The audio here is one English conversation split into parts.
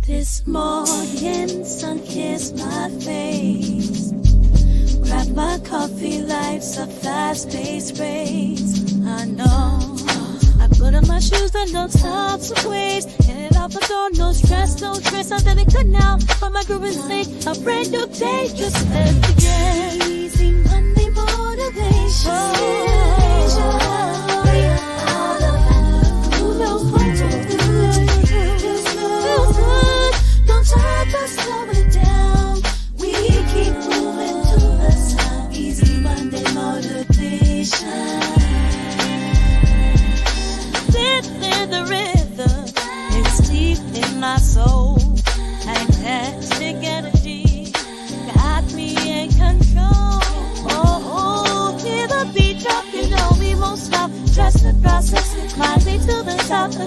This morning, sun kissed my face. Grab my coffee, life's a fast-paced race. I know. I put on my shoes and no time to waste. Headed out the door, no stress, no stress. I'm feeling good now. For my groove is sake, a brand new day. Just let's begin. Easy Monday motivation. Who knows what to do? Feels good. Don't try to slow it down. We keep moving to the sound. Easy Monday motivation. Sit in the rhythm, it's deep in my soul. Fantastic energy got me in control. Oh, hear the beat drop, you know we won't stop. Trust the process, climb me to the top, the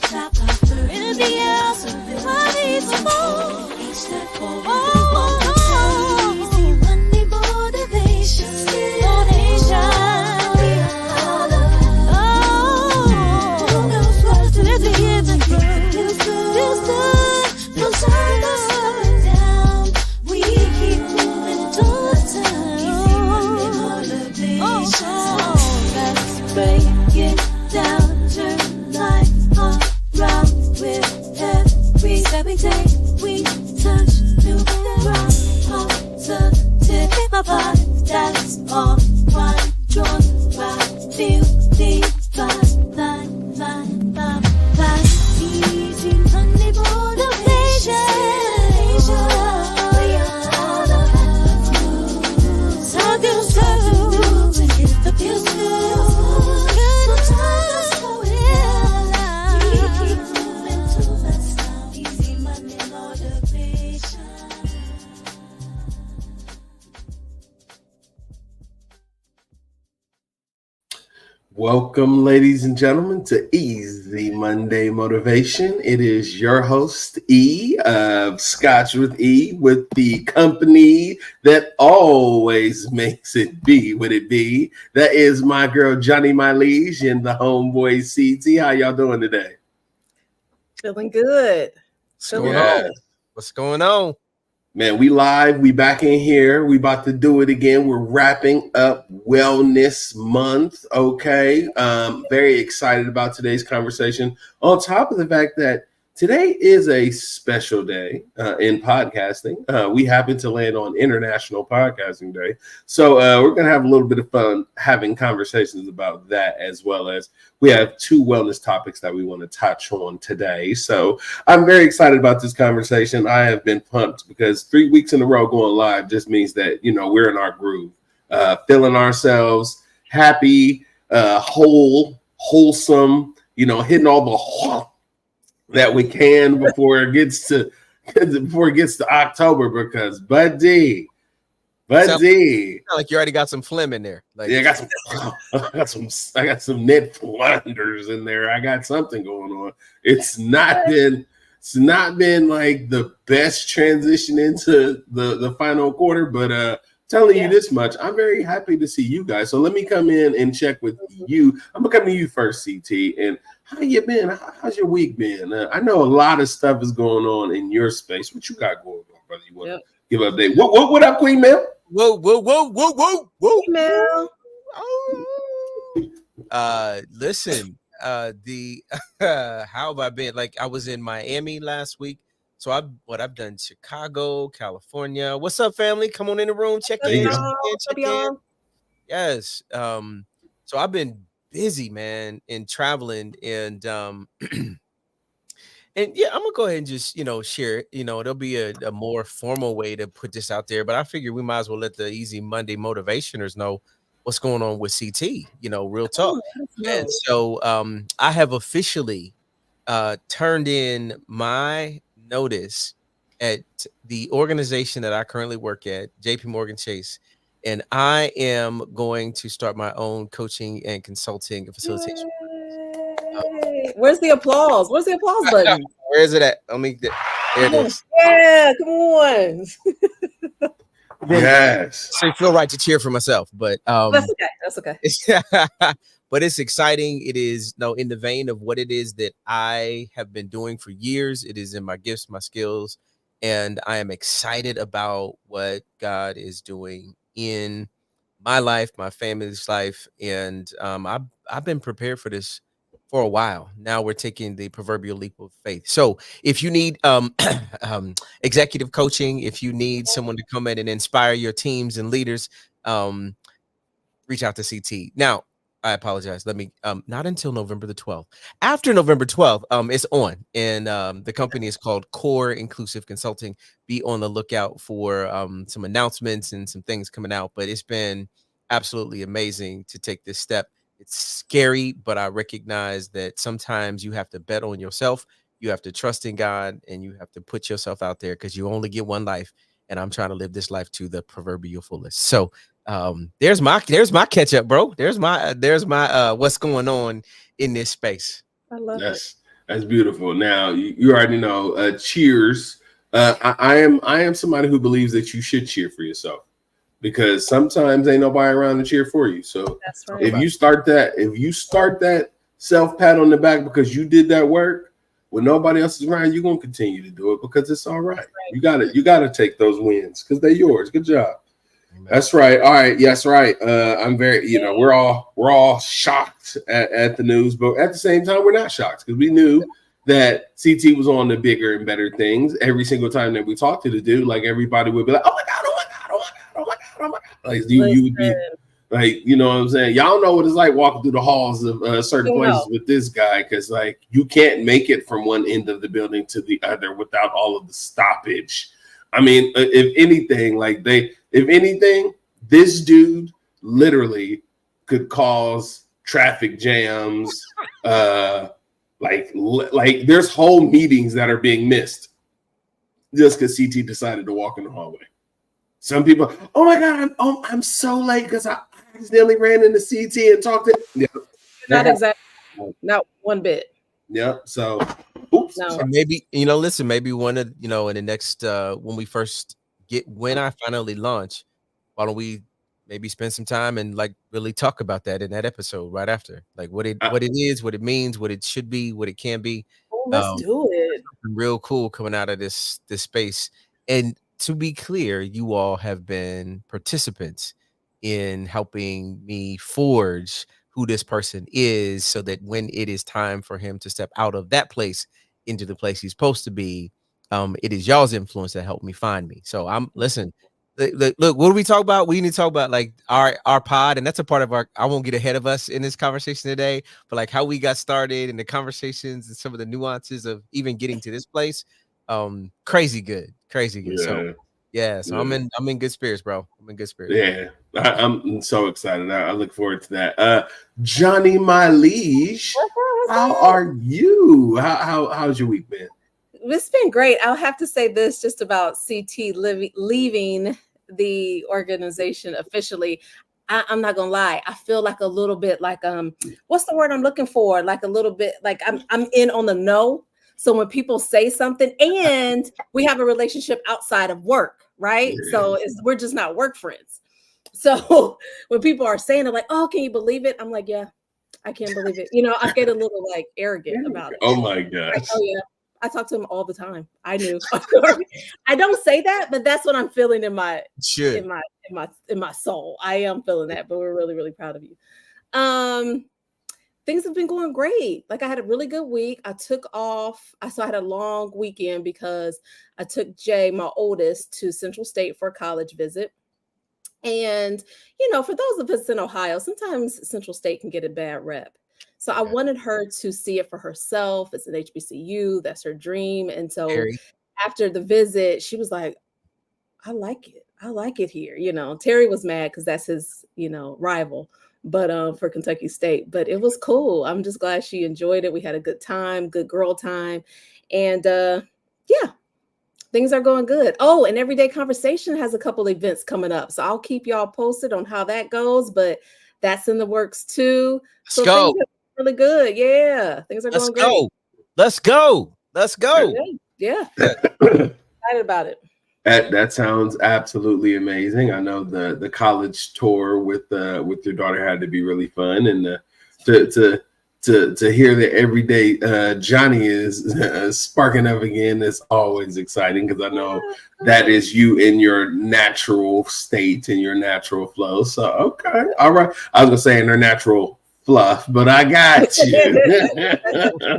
top. We're in the air, so I need some more. Each step forward, easy Monday motivation. We touch new ground, positive. My body, that's all. One joy, right, feel the vibe. Easy Monday motivation. So good, it feels good. Sometimes slow it down. We keep moving to the sound. Easy Monday motivation. Welcome, ladies and gentlemen, to Easy Monday Motivation. It is your host, E, of Scotch with E, with the company that always makes it be what it be. That is my girl, Johnny, my liege, and the homeboy, CT. How y'all doing today? Feeling good. What's going on? Man, we live. We back in here. We about to do it again. We're wrapping up Wellness Month. Okay. Very excited about today's conversation. On top of the fact that today is a special day in podcasting. We happen to land on International Podcasting Day. So we're going to have a little bit of fun having conversations about that, as well as we have two wellness topics that we want to touch on today. So I'm very excited about this conversation. I have been pumped because 3 weeks in a row going live just means that, you know, we're in our groove, feeling ourselves happy, wholesome, you know, hitting all the that we can before it gets to October, because buddy, Sound like you already got some phlegm in there. Like, yeah, I got some Ned Flanders in there. I got something going on. It's not been like the best transition into the final quarter, but telling you this much, I'm very happy to see you guys. So let me come in and check with you. I'm gonna come to you first, CT. And how you been? How's your week been? I know a lot of stuff is going on in your space. What you got going on, brother? You want to give an update? What up, Queen Mel? Whoa. Mel. Listen, how have I been? Like, I was in Miami last week. So I've done Chicago, California. What's up, family? Come on in the room. Check in. Yes. So I've been busy, man, in traveling, and and yeah, I'm gonna go ahead and just, you know, share it. You know, there'll be a more formal way to put this out there, but I figure we might as well let the Easy Monday motivationers know what's going on with CT, you know, real talk. And so I have officially turned in my notice at the organization that I currently work at, JP Morgan Chase, and I am going to start my own coaching and consulting and facilitation. Where's the applause? Where's the applause button? Where is it at? There it is. Yeah, come on. Yes. So I feel right to cheer for myself, but That's okay. but but it's exciting. It is in the vein of what it is that I have been doing for years. It is in my gifts, my skills, and I am excited about what God is doing in my life, my family's life, and I've been prepared for this for a while. Now we're taking the proverbial leap of faith. So if you need executive coaching, if you need someone to come in and inspire your teams and leaders, reach out to CT. Now, I apologize. Let me not until November the 12th. After November 12th, it's on. And the company is called Core Inclusive Consulting. Be on the lookout for some announcements and some things coming out. But it's been absolutely amazing to take this step. It's scary, but I recognize that sometimes you have to bet on yourself. You have to trust in God, and you have to put yourself out there because you only get one life. And I'm trying to live this life to the proverbial fullest. So there's my catch up, bro. There's my what's going on in this space. I love it. That's beautiful. Now you already know. Cheers. I am somebody who believes that you should cheer for yourself, because sometimes ain't nobody around to cheer for you. So That's right. if you start that self pat on the back because you did that work when nobody else is around, you're gonna continue to do it because it's all right. You gotta take those wins because they're yours. Good job. That's right. All right. Yes, right. I'm very, we're all shocked at the news, but at the same time, we're not shocked because we knew that CT was on the bigger and better things. Every single time that we talked to the dude, like everybody would be like, "Oh my god, oh my god, oh my god, oh my god, oh my god!" Like you would be like, you know what I'm saying? Y'all know what it's like walking through the halls of certain places with this guy, because like you can't make it from one end of the building to the other without all of the stoppage. I mean, if anything, this dude literally could cause traffic jams. Like there's whole meetings that are being missed just because CT decided to walk in the hallway. Some people, oh my god, I'm so late because I accidentally ran into CT and talked to. Yeah, not exactly, not one bit. Yeah. So, oops. No. So maybe listen. Maybe one of in the next when I finally launch, why don't we maybe spend some time and like really talk about that in that episode right after, like what it is, what it means, what it should be, what it can be. Oh, let's do it. Real cool coming out of this space. And to be clear, you all have been participants in helping me forge who this person is, so that when it is time for him to step out of that place into the place he's supposed to be, it is y'all's influence that helped me find me. So listen. Look, what do we talk about? We need to talk about like our pod, and that's a part of our. I won't get ahead of us in this conversation today, but like how we got started and the conversations and some of the nuances of even getting to this place. Crazy good. Yeah. So I'm in good spirits, bro. I'm in good spirits. Yeah, I'm so excited. I look forward to that. Johnny, my liege, how are you? How's your week been? It's been great. I'll have to say this just about CT leaving the organization officially. I'm not gonna lie. I feel like a little bit like what's the word I'm looking for? Like a little bit like I'm in on the know. So when people say something, and we have a relationship outside of work, right? Yeah. So we're just not work friends. So when people are saying it, like, "Oh, can you believe it?" I'm like, "Yeah, I can't believe it." I get a little like arrogant about it. Oh my gosh. Like, oh yeah. I talk to him all the time. I knew. I don't say that, but that's what I'm feeling in my soul. I am feeling that, but we're really, really proud of you. Things have been going great. Like I had a really good week. I took off. I had a long weekend because I took Jay, my oldest, to Central State for a college visit. And, for those of us in Ohio, sometimes Central State can get a bad rep. So I wanted her to see it for herself. It's an HBCU. That's her dream. And so after the visit, she was like, I like it. I like it here. Terry was mad because that's his, rival, but for Kentucky State. But it was cool. I'm just glad she enjoyed it. We had a good time, good girl time. And yeah, things are going good. Oh, and Everyday Conversation has a couple events coming up. So I'll keep y'all posted on how that goes. But that's in the works too. Let's go. Really good. Yeah. Things are going great. Let's go. Yeah. Excited about it. That sounds absolutely amazing. I know the college tour with your daughter had to be really fun, and to hear that every day Johnny is sparking up again is always exciting, because I know that is you in your natural state, in your natural flow. So okay, all right. I was gonna say in her natural fluff, but I got you.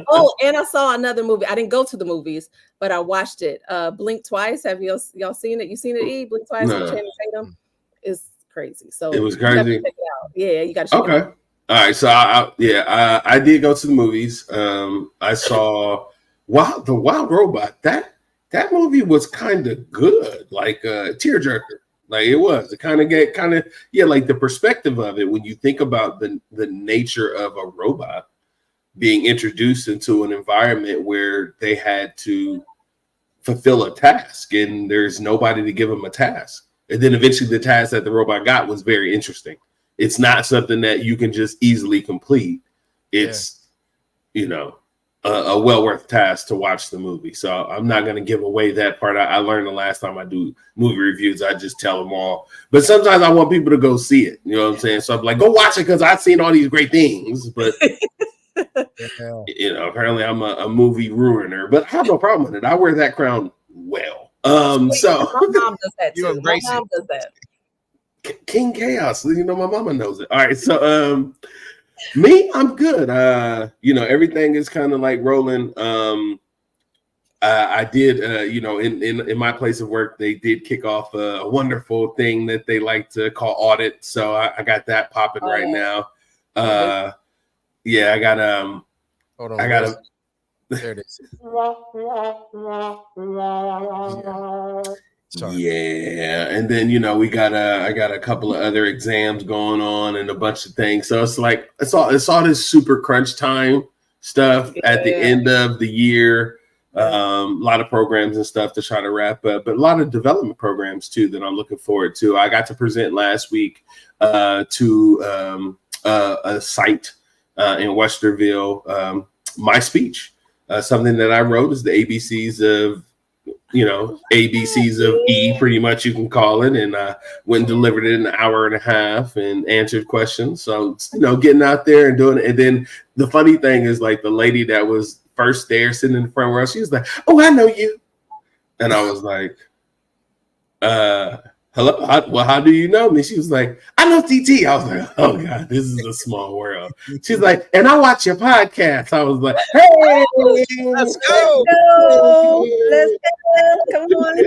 Oh, and I saw another movie. I didn't go to the movies, but I watched it. Blink Twice. Have y'all seen it? You seen it? E Blink Twice with Channing Tatum. It's crazy. So it was you gotta crazy. check it out. Yeah, you got to check it out. All right, so I did go to the movies. I saw the Wild Robot. That movie was kind of good, like a tearjerker. Like it was. It kind of like the perspective of it when you think about the nature of a robot being introduced into an environment where they had to fulfill a task, and there's nobody to give them a task. And then eventually the task that the robot got was very interesting. It's not something that you can just easily complete. It's, a well worth task to watch the movie. So I'm not going to give away that part. I learned the last time I do movie reviews, I just tell them all. But sometimes I want people to go see it. You know what I'm saying? So I'm like, go watch it because I've seen all these great things. But, apparently I'm a movie ruiner. But I have no problem with it. I wear that crown well. So my mom does that too. My mom does that. King Chaos. My mama knows it. All right. So me, I'm good. Everything is kind of like rolling. I did in my place of work, they did kick off a wonderful thing that they like to call audit. So I got that popping right now. I got hold on. I got there it is. Sorry. Yeah, and then we got I got a couple of other exams going on and a bunch of things. So it's like it's all this super crunch time stuff at the end of the year. A lot of programs and stuff to try to wrap up, but a lot of development programs too that I'm looking forward to. I got to present last week to a site in Westerville. My speech, something that I wrote, is the ABCs of E, pretty much you can call it, and went and delivered it in an hour and a half and answered questions. So getting out there and doing it. And then the funny thing is, like, the lady that was first there sitting in the front row, she was like, "Oh, I know you," and I was like, "Hello, how do you know me?" She was like, "I know TT." I was like, "Oh God, this is a small world." She's like, "And I watch your podcast." I was like, "Hey, let's go. Let's go. Come on.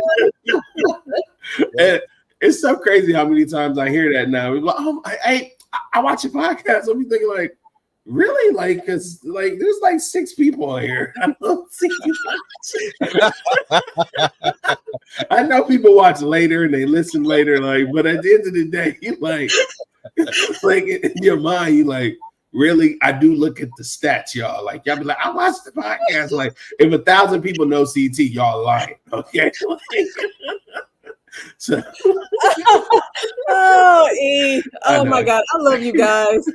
And it's so crazy how many times I hear that now. Like, "Oh, I watch your podcast." I'll be thinking, like, really? Like, because like there's like 6 people here. I don't see I know people watch later and they listen later, like, but at the end of the day, you like in your mind, you like, really? I do look at the stats, y'all. Like, y'all be like, I watched the podcast. Like, if 1,000 people know CT, y'all lying. Okay. So E. Oh my God. I love you guys.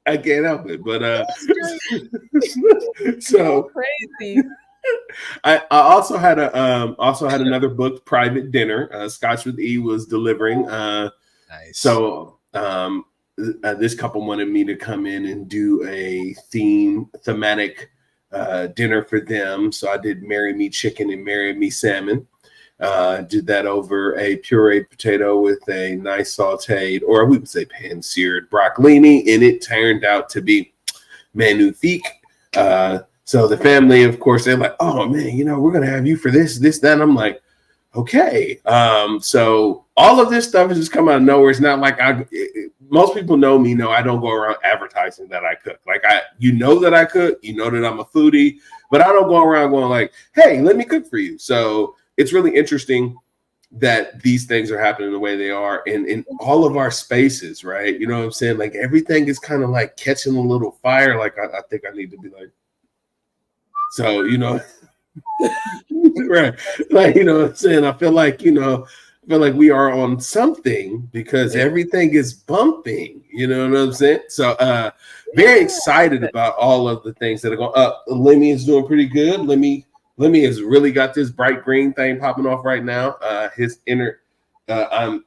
I can't help it, but so crazy. I also had another booked private dinner. Scotch with E was delivering. Nice. So this couple wanted me to come in and do a thematic dinner for them. So I did Marry Me Chicken and Marry Me Salmon. Did that over a pureed potato with a nice sauteed, or we would say pan-seared broccolini, and it turned out to be magnifique. So the family, of course, they're like, "Oh man, we're gonna have you for this, that." And I'm like, okay. So all of this stuff has just come out of nowhere. It's not like most people know me. I don't go around advertising that I cook. Like that I cook, that I'm a foodie, but I don't go around going like, "Hey, let me cook for you." So it's really interesting that these things are happening the way they are in all of our spaces, right? You know what I'm saying? Like everything is kind of like catching a little fire. Like I think I need to be like, so, right. Like, what I'm saying? I feel like we are on something because everything is bumping, you know what I'm saying? So very excited about all of the things that are going up. Lemmy is doing pretty good. Lemmy has really got this bright green thing popping off right now. His inner, I'm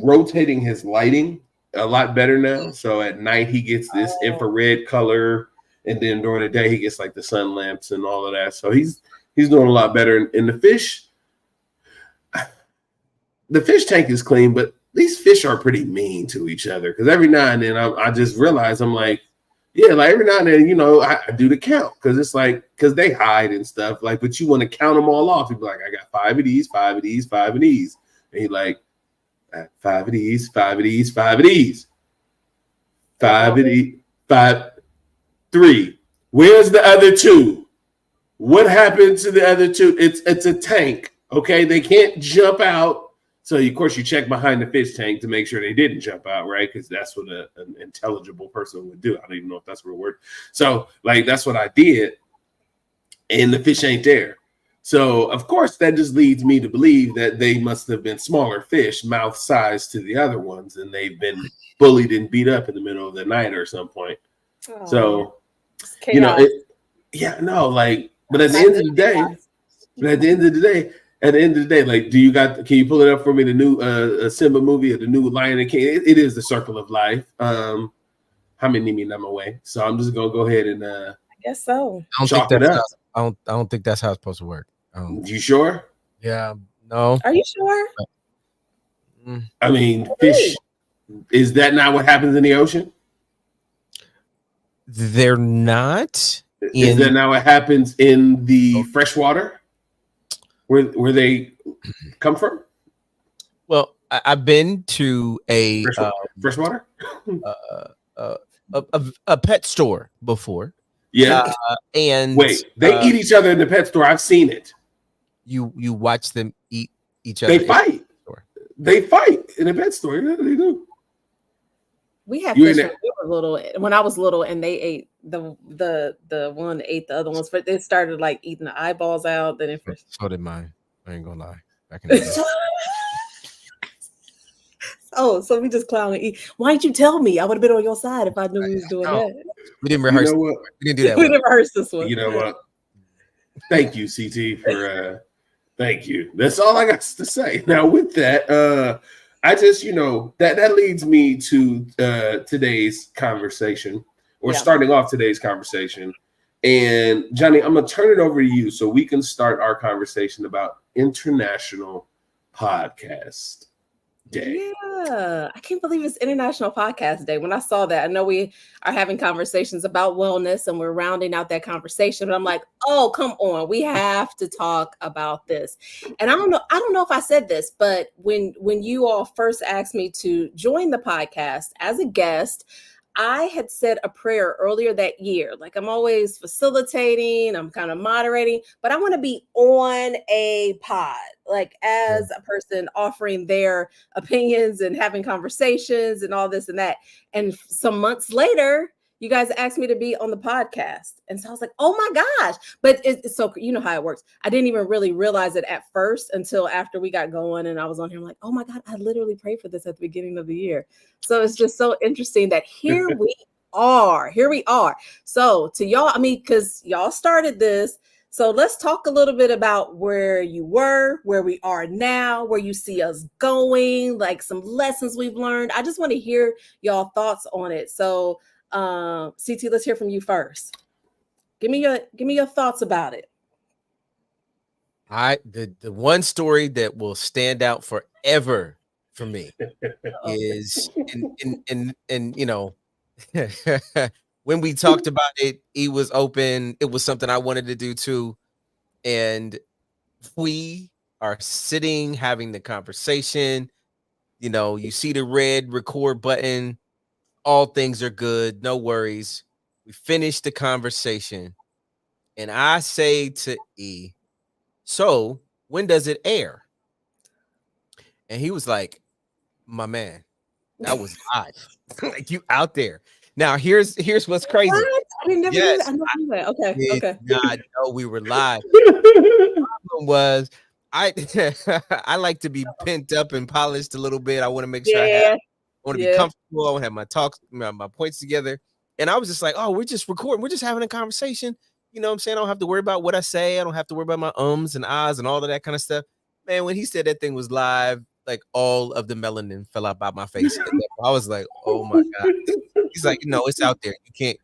rotating his lighting a lot better now. So at night he gets this infrared color, and then during the day he gets like the sun lamps and all of that. So he's doing a lot better. And the fish tank is clean, but these fish are pretty mean to each other, because every now and then I just realize, I'm like, yeah, like every now and then, you know, I do the count, because it's like, because they hide and stuff, like, but you want to count them all off. You'd be like, I got 5 of these, 5 of these, 5 of these. And you're like, 5 of these, 5 of these, 5 of these, 5 of these, 5, 3. Where's the other 2? What happened to the other 2? It's a tank, okay? They can't jump out. So, of course, you check behind the fish tank to make sure they didn't jump out, right? Because that's what an intelligible person would do. I don't even know if that's a real word. So, like, that's what I did, and the fish ain't there. So, of course, that just leads me to believe that they must have been smaller fish, mouth size to the other ones, and they've been bullied and beat up in the middle of the night or some point. Oh, so, you know, but at the end of the day, like, can you pull it up for me? The new Simba movie, or the new Lion and King? It is the circle of life. How many mean I'm away? So I'm just gonna go ahead and I guess so. I don't think that's how it's supposed to work. You sure? Yeah. No. Are you sure? I mean, fish. Is that not what happens in the ocean? They're not. Is that not what happens in the freshwater, where they come from? Well, I've been to a freshwater, a pet store before. Yeah, and wait, they eat each other in the pet store. I've seen it. You watch them eat each other. They fight. They fight in a pet store. Yeah, they do. We had fish when I was little, and they ate the one ate the other ones, but they started like eating the eyeballs out. Then so did mine. I ain't gonna lie. Back in the day. Oh, so we just clown and eat. Why didn't you tell me? I would have been on your side if I knew we was doing that. We didn't rehearse. You know what? We didn't do that. We didn't rehearse this one. You know what? Thank you, CT, for thank you. That's all I got to say. Now, with that, I just, that leads me to today's conversation, or starting off today's conversation. And Johnny, I'm gonna turn it over to you so we can start our conversation about International Podcast Day. Yeah, I can't believe it's International Podcast Day. When I saw that, I know we are having conversations about wellness and we're rounding out that conversation, but I'm like, oh, come on, we have to talk about this. And I don't know if I said this, but when you all first asked me to join the podcast as a guest, I had said a prayer earlier that year. Like, I'm always facilitating, I'm kind of moderating, but I want to be on a pod, like as a person offering their opinions and having conversations and all this and that. And some months later, you guys asked me to be on the podcast. And so I was like, oh my gosh. But it's so, you know how it works. I didn't even really realize it at first until after we got going and I was on here. I'm like, oh my God, I literally prayed for this at the beginning of the year. So it's just so interesting that here we are. So to y'all, because y'all started this. So let's talk a little bit about where you were, where we are now, where you see us going, like some lessons we've learned. I just want to hear y'all thoughts on it. So CT, let's hear from you first. Give me your thoughts about it. The one story that will stand out forever for me is and when we talked about it, he was open. It was something I wanted to do too, and we are sitting having the conversation. You see the red record button. All things are good. No worries. We finished the conversation. And I say to E, so when does it air? And he was like, my man, that was live. Like, you out there. Now, here's what's crazy. What? I never knew that. I never knew that. Okay. God, no, we were live. The problem was, I like to be pent up and polished a little bit. I want to make sure I want to be comfortable. I want to have my talks, my points together. And I was just like, oh, we're just recording. We're just having a conversation. You know what I'm saying? I don't have to worry about what I say. I don't have to worry about my ums and ahs and all of that kind of stuff. Man, when he said that thing was live, like all of the melanin fell out by my face. And I was like, oh my God. He's like, no, it's out there. You can't,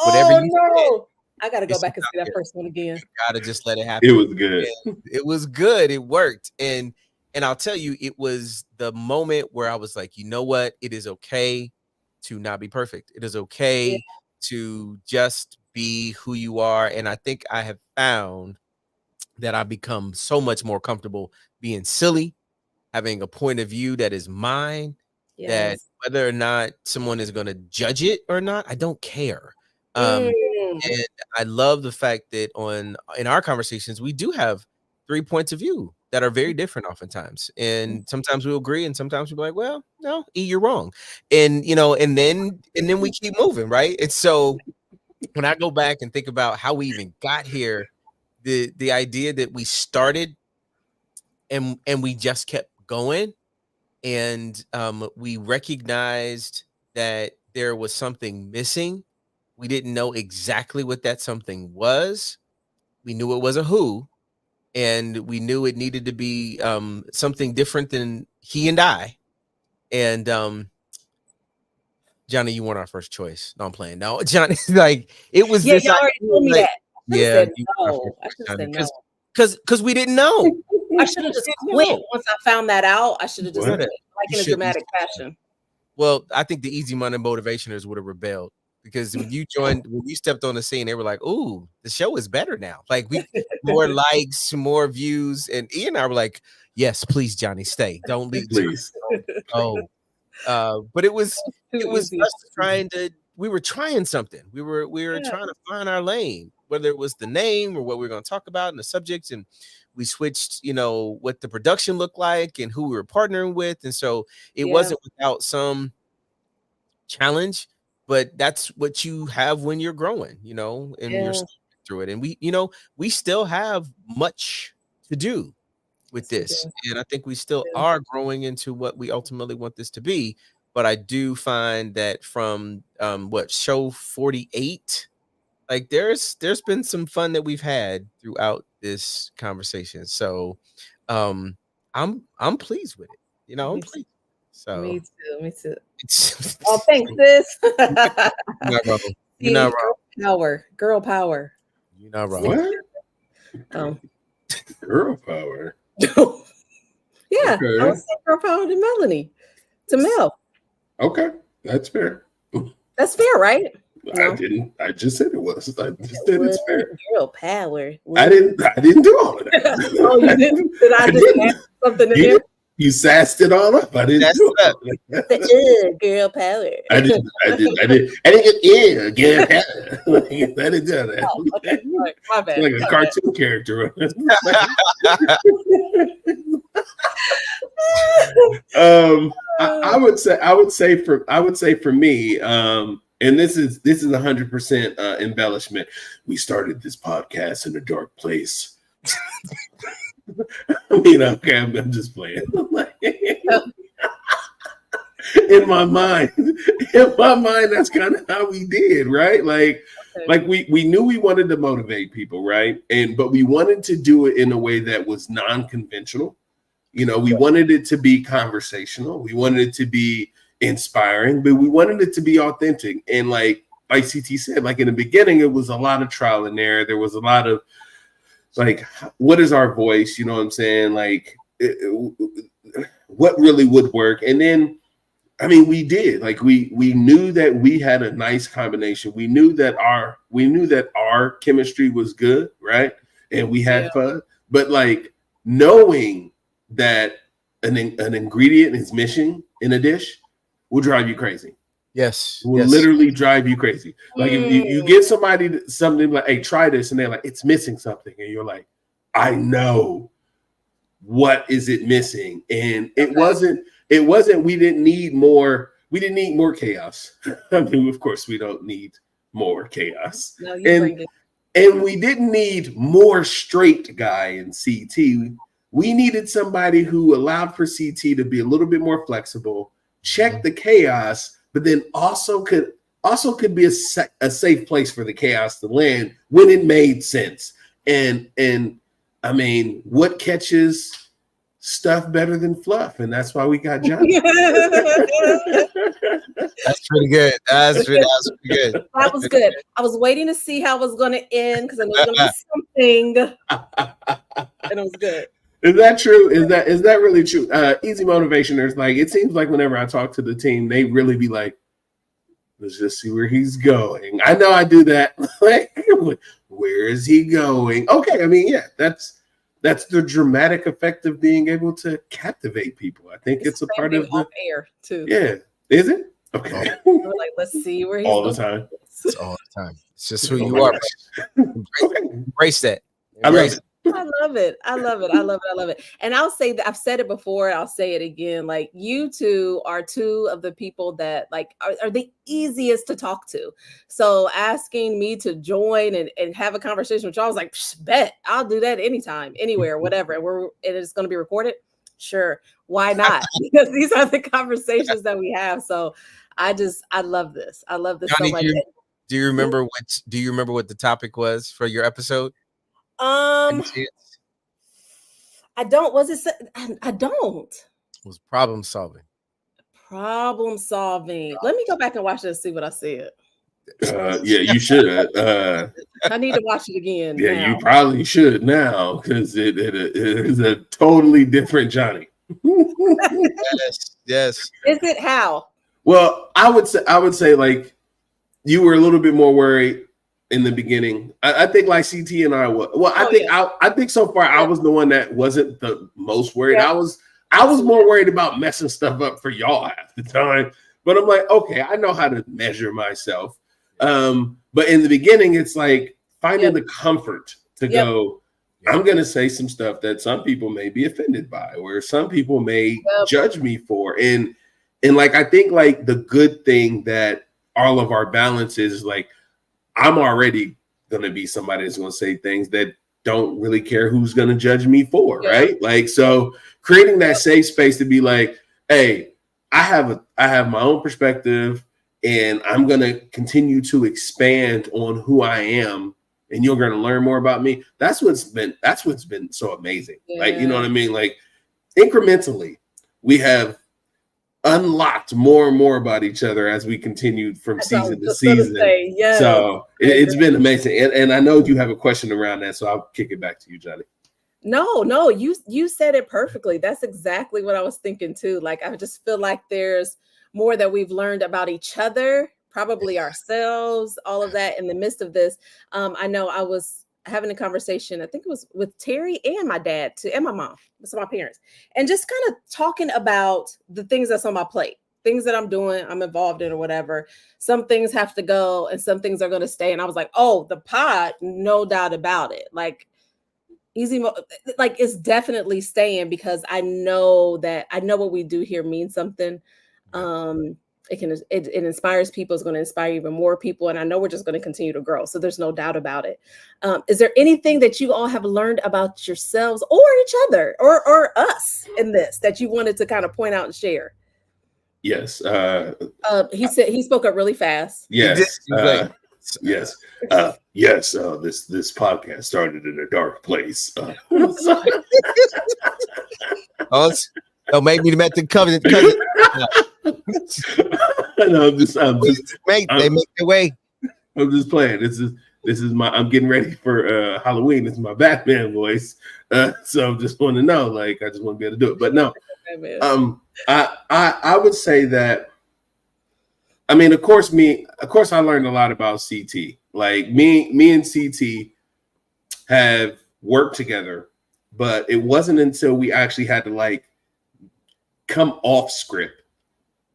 whatever Oh you said, no. I gotta go it's back and out see that there. first one again. You gotta just let it It happen. was good. And it was good. It worked. And I'll tell you, it was the moment where I was like, you know what? It is okay to not be perfect. It is okay to just be who you are. And I think I have found that I've become so much more comfortable being silly, having a point of view that is mine, that Yes. whether or not someone is going to judge it or not, I don't care. Mm. And I love the fact that in our conversations, we do have 3 points of view that are very different oftentimes. And sometimes we'll agree, and sometimes we'll be like, well, no, E, you're wrong. And and then we keep moving, right? And so when I go back and think about how we even got here, the idea that we started and we just kept going, and we recognized that there was something missing. We didn't know exactly what that something was. We knew it was a who, and we knew it needed to be something different than he and I. And Johnny, you weren't our first choice. No, I'm playing. No, Johnny, like it was this you already idea, told me like, that. yeah, Said you were our no. first I choice, should have Johnny, said no. because we didn't know. I should have just We didn't quit know. once I found that out. I should have just What? quit, like in a dramatic fashion. Well, I think the easy money motivationers would have rebelled, because when you stepped on the scene, they were like, "Ooh, the show is better now. Like we more likes, more views." And Ian and I were like, "Yes, please, Johnny, stay. Don't leave. Please. Oh, but it was Too us easy. we were trying something. We were Yeah. trying to find our lane, whether it was the name or what we were going to talk about and the subjects. And we switched, what the production looked like and who we were partnering with. And so it wasn't without some challenge, but that's what you have when you're growing, and you're through it. And we still have much to do with this. And I think we still are growing into what we ultimately want this to be. But I do find that from show 48, like there's been some fun that we've had throughout this conversation. So I'm pleased with it. I'm pleased. So Me too. it's Oh, thanks, sis. you're not wrong. You're not wrong. Girl power. You're not wrong. What? Girl power. Yeah, Okay. I was saying girl power to Melanie, to Mel. Okay, that's fair. That's fair, right? I didn't. I just said it was. I just said it's fair. Girl power. I didn't do all of that. Oh, you didn't? Did I just add something in there? You sassed it all up. I didn't do it. Girl power. I didn't get girl power. I didn't do that. Oh, okay. Right. My bad. Like a cartoon character. I would say for me, and this is 100% embellishment. We started this podcast in a dark place. I mean, okay, I'm just playing. In my mind, that's kind of how we did, right? Like we knew we wanted to motivate people, right? But we wanted to do it in a way that was non-conventional. We wanted it to be conversational. We wanted it to be inspiring, but we wanted it to be authentic. And like CT said, like in the beginning, it was a lot of trial and error. There was a lot of like, what is our voice? You know what I'm saying? Like, what really would work? And then, I mean, we did. Like, we knew that we had a nice combination. We knew that our chemistry was good, right? And we had fun. But like knowing that an ingredient is missing in a dish will drive you crazy. Yes. Will literally drive you crazy. Like if you give somebody something like, hey, try this, and they're like, it's missing something. And you're like, I know. What is it missing? And it wasn't, we didn't need more chaos. I mean, of course, we don't need more chaos. No, you and we didn't need more straight guy in CT. We needed somebody who allowed for CT to be a little bit more flexible, check the chaos, but then also could be a safe place for the chaos to land when it made sense. And I mean, what catches stuff better than fluff, and that's why we got Johnny. That's pretty good. That's pretty good. That was good. I was waiting to see how it was going to end because I knew it was going to be something, and it was good. Is that true? Is that really true? Easy motivationers, like, it seems like whenever I talk to the team, they really be like, let's just see where he's going. I know I do that. Like, where is he going? Okay, I mean, yeah, that's the dramatic effect of being able to captivate people. I think it's a part of the air too. Yeah, is it? Okay. We're like, let's see where he's all going. the time. It's all the time. It's just who you are. Embrace that. I love it. I love it. I love it. I love it. I love it. And I'll say that I've said it before. I'll say it again. Like, you two are two of the people that like are the easiest to talk to. So asking me to join and have a conversation with y'all, I was like, bet I'll do that anytime, anywhere, whatever. And it's going to be recorded. Sure. Why not? Because these are the conversations that we have. So I love this. I love this Johnny, so much. Do you remember what the topic was for your episode? I don't. Was it? I don't. It was problem solving. Problem solving. Let me go back and watch it and see what I said. Yeah, you should. I need to watch it again. Yeah, now. you probably should now, because it is a totally different Johnny. Yes. Is it how? Well, I would say like you were a little bit more worried in the beginning. I think like CT and I was. Well, I think so far I was the one that wasn't the most worried. Yeah. I was more worried about messing stuff up for y'all half the time. But I'm like, okay, I know how to measure myself. But in the beginning, it's like finding the comfort to go, I'm going to say some stuff that some people may be offended by, or some people may judge me for. And like, I think like the good thing that all of our balance is like, I'm already going to be somebody that's going to say things that don't really care who's going to judge me for, right? Like, so creating that safe space to be like, hey, I have my own perspective, and I'm going to continue to expand on who I am, and you're going to learn more about me. That's what's been so amazing. Yeah. Like, you know what I mean? Like, incrementally, we have unlocked more and more about each other as we continued from season to season. So it's been amazing. And I know you have a question around that, so I'll kick it back to you, Johnny. No, you said it perfectly. That's exactly what I was thinking too. Like, I just feel like there's more that we've learned about each other, probably ourselves, all of that in the midst of this. I know I was having a conversation, I think it was with Terry and my dad too, and my mom, so my parents, and just kind of talking about the things that's on my plate, things that I'm doing, I'm involved in or whatever. Some things have to go and some things are going to stay. And I was like, oh, the pod, no doubt about it. Like, like it's definitely staying, because I know what we do here means something. It inspires people. It's going to inspire even more people, and I know we're just going to continue to grow. So there's no doubt about it. Is there anything that you all have learned about yourselves or each other or us in this that you wanted to kind of point out and share? Yes. He spoke up really fast. Yes. Yes. Yes. This podcast started in a dark place. Don't make me met the covenant. No, they make their way. I'm just playing. This is my. I'm getting ready for Halloween. This is my Batman voice. So just want to know. Like, I just want to be able to do it. But no. I would say that. I mean, of course, I learned a lot about CT. Like me and CT have worked together, but it wasn't until we actually had to like come off script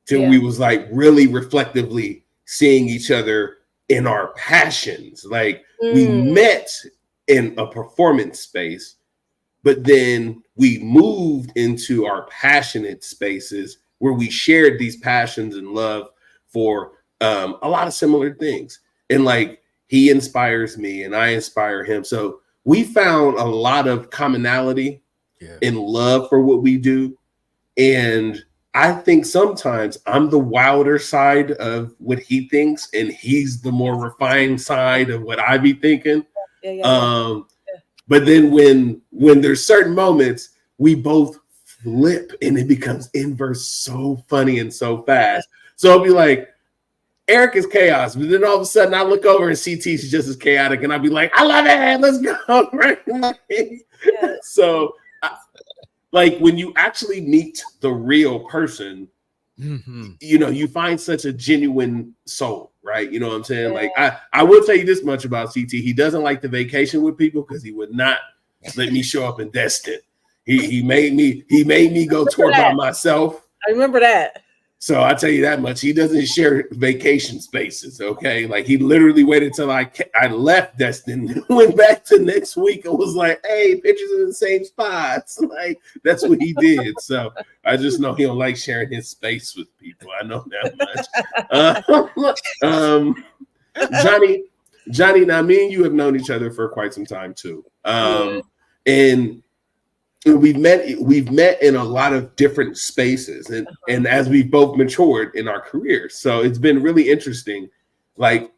till we was like really reflectively seeing each other in our passions. Like we met in a performance space, but then we moved into our passionate spaces where we shared these passions and love for a lot of similar things. And like, he inspires me and I inspire him. So we found a lot of commonality in love for what we do. And I think sometimes I'm the wilder side of what he thinks, and he's the more refined side of what I be thinking. But then when there's certain moments, we both flip and it becomes inverse so funny and so fast. So it'll be like, Eric is chaos, but then all of a sudden I look over and CT's just as chaotic, and I'll be like, I love it, let's go. Right? So, like when you actually meet the real person, you know, you find such a genuine soul, right? You know what I'm saying? Like I will tell you this much about CT. He doesn't like to vacation with people because he would not let me show up in Destin. He made me go tour by myself. I remember that. So I tell you that much. He doesn't share vacation spaces. Okay, like he literally waited till I left Destin, went back to next week, and was like, "Hey, pictures in the same spots." Like that's what he did. So I just know he don't like sharing his space with people. I know that much. Johnny. Now me and you have known each other for quite some time too, and we've met in a lot of different spaces, and as we've both matured in our careers. So it's been really interesting, like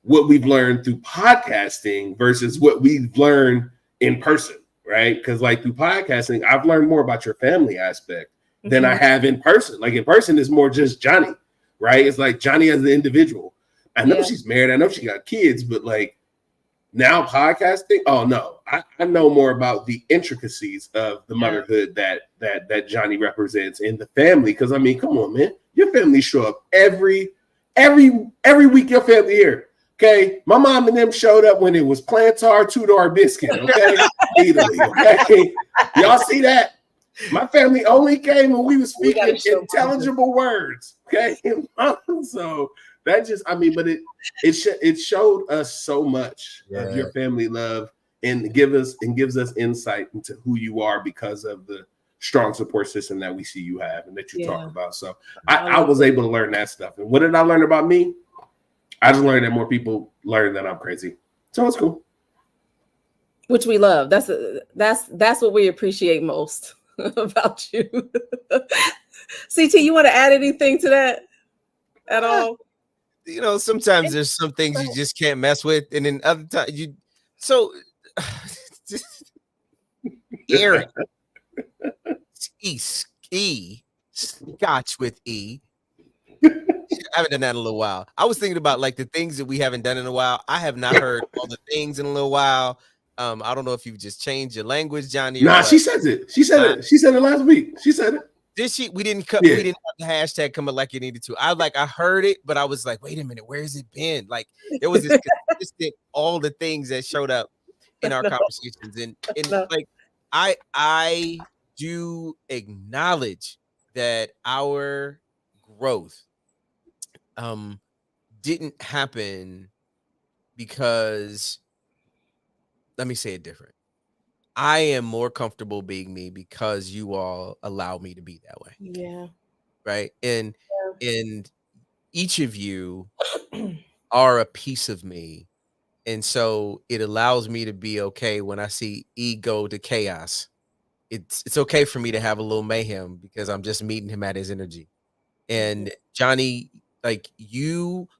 what we've learned through podcasting versus what we've learned in person, right? Because like through podcasting, I've learned more about your family aspect than I have in person. Like in person is more just Johnny, right? It's like Johnny as an individual. I know she's married, I know she got kids, but like now podcasting, oh no, I know more about the intricacies of the motherhood that Johnny represents in the family. Because I mean, come on, man, your family show up every week. Your family here, okay? My mom and them showed up when it was plantar, two-door biscuit, okay? Italy, okay? Y'all see that? My family only came when we were speaking intelligible words, okay? So. That just, I mean, but it showed us so much of your family love and gives us insight into who you are because of the strong support system that we see you have and that you talk about. So I was able to learn that stuff. And what did I learn about me? I just learned that more people learn that I'm crazy. So it's cool. Which we love. That's what we appreciate most about you. CT, you want to add anything to that at all? You know, sometimes there's some things you just can't mess with, and then other times you. So, Eric, Scotch with E. I haven't done that in a little while. I was thinking about like the things that we haven't done in a while. I have not heard all the things in a little while. I don't know if you've just changed your language, Johnny. Nah, she says it. She said it. She said it last week. She said it. Did she? We didn't have the hashtag coming like you needed to. I heard it, but I was like, wait a minute, where has it been? Like there was this consistent, all the things that showed up in our conversations. And like I do acknowledge that our growth didn't happen because, let me say it different. I am more comfortable being me because you all allow me to be that way. Yeah. Right. And each of you are a piece of me. And so it allows me to be okay when I see ego to chaos. It's okay for me to have a little mayhem because I'm just meeting him at his energy. And Johnny, like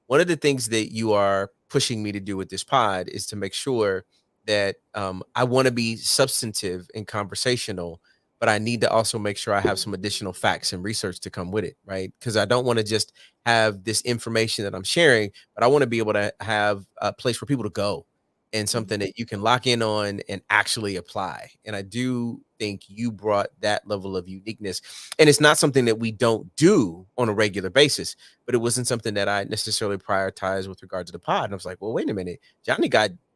one of the things that you are pushing me to do with this pod is to make sure that I want to be substantive and conversational, but I need to also make sure I have some additional facts and research to come with it, right? Because I don't want to just have this information that I'm sharing, but I want to be able to have a place for people to go and something that you can lock in on and actually apply. And I do think you brought that level of uniqueness. And it's not something that we don't do on a regular basis, but it wasn't something that I necessarily prioritized with regard to the pod. And I was like, well, wait a minute,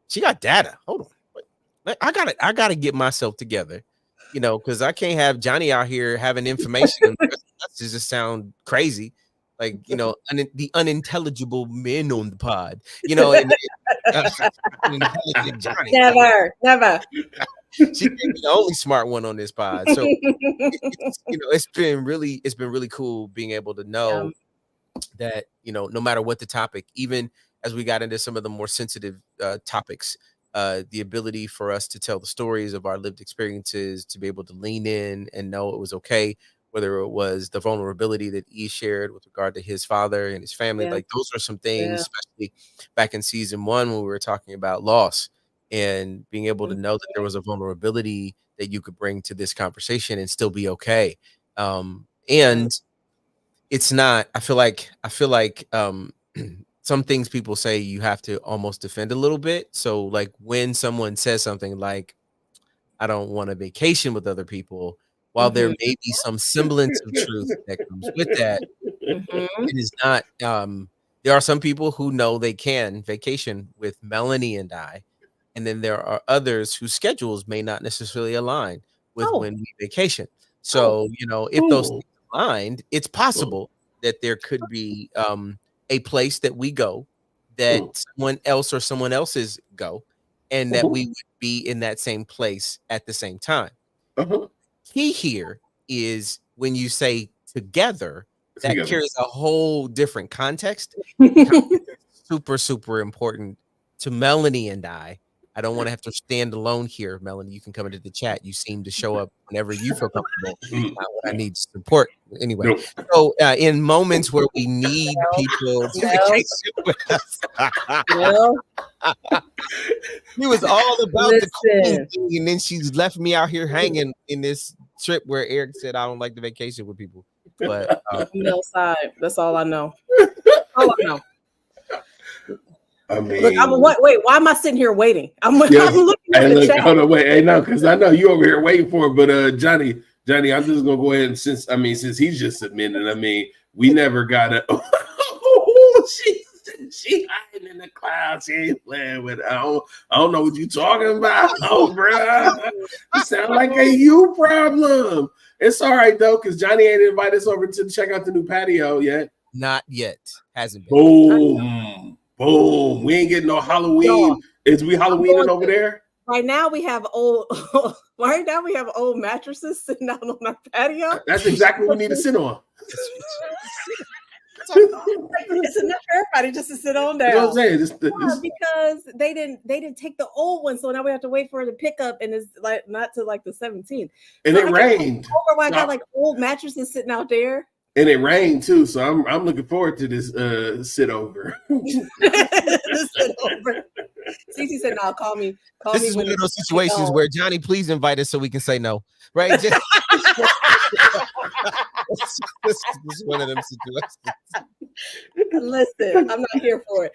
she got data. Hold on. I gotta get myself together, you know, because I can't have Johnny out here having information. That just sound crazy. Like, you know, the unintelligible men on the pod, you know, and Johnny. Never. She can't be the only smart one on this pod. So it's been really cool being able to know that, you know, no matter what the topic, even as we got into some of the more sensitive topics, the ability for us to tell the stories of our lived experiences, to be able to lean in and know it was okay, whether it was the vulnerability that E shared with regard to his father and his family. Like those are some things, especially back in season 1 when we were talking about loss and being able to know that there was a vulnerability that you could bring to this conversation and still be okay. And it's not, I feel like some things people say you have to almost defend a little bit. So like when someone says something like, I don't want a vacation with other people, while there may be some semblance of truth that comes with that, it is not, there are some people who know they can vacation with Melanie and I, and then there are others whose schedules may not necessarily align with when we vacation. So, you know, if those things aligned, it's possible that there could be a place that we go that someone else or someone else's go, and that we would be in that same place at the same time. Key here is when you say together, that carries a whole different context. Super, super important to Melanie and I. I don't want to have to stand alone here, Melanie. You can come into the chat. You seem to show up whenever you feel comfortable. When I need support, anyway. So, in moments where we need people to vacation with us, he was all about the queen thing, and then she's left me out here hanging in this trip where Eric said I don't like the vacation with people. But no side. That's all I know. All I know. I mean, look, wait, why am I sitting here waiting? I'm looking at the chat. Hold on, wait. Hey, no, because I know you over here waiting for it. But Johnny, I'm just gonna go ahead and since he's just submitted, we never got a she hiding in the clouds. She ain't playing with it. I don't know what you talking about, bro. You sound like a you problem. It's all right though, because Johnny ain't invited us over to check out the new patio yet. Not yet. Hasn't been. Boom. We ain't getting no Halloween. Is we Halloweening over there? Right now we have old mattresses sitting out on our patio. That's exactly what we need to sit on. It's enough for everybody just to sit on there. You know what I'm saying? Because they didn't take the old one, so now we have to wait for the pickup, and it's like not to like the 17th. And so it rained. I got like old mattresses sitting out there. And it rained too, so I'm looking forward to this sit over. Sit over. Cece said, "No, call me." This is one of those situations where Johnny, please invite us so we can say no, right? This is one of them situations. Listen, I'm not here for it.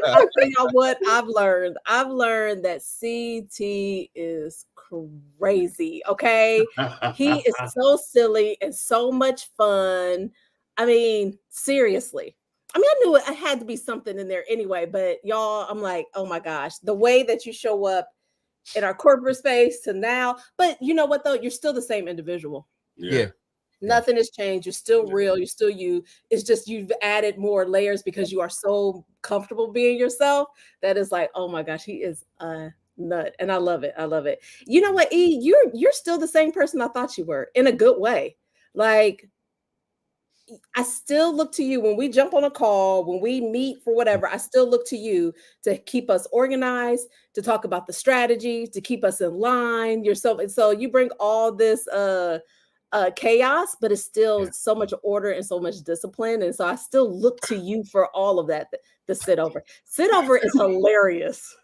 I'll tell y'all what I've learned. I've learned that CT is crazy. Okay, he is so silly and so much fun. I mean, seriously. I mean, I knew it had to be something in there anyway, but y'all, I'm like, oh my gosh, the way that you show up in our corporate space to now. But you know what though? You're still the same individual. Yeah. Nothing has changed. You're still real. You're still you. It's just you've added more layers because you are so comfortable being yourself. That is like, oh my gosh, he is a nut. And I love it. I love it. You know what, E? You're still the same person I thought you were in a good way. Like, I still look to you when we jump on a call, when we meet for whatever, I still look to you to keep us organized, to talk about the strategy, to keep us in line yourself. And so you bring all this chaos, but it's still so much order and so much discipline. And so I still look to you for all of that. The sit over is hilarious.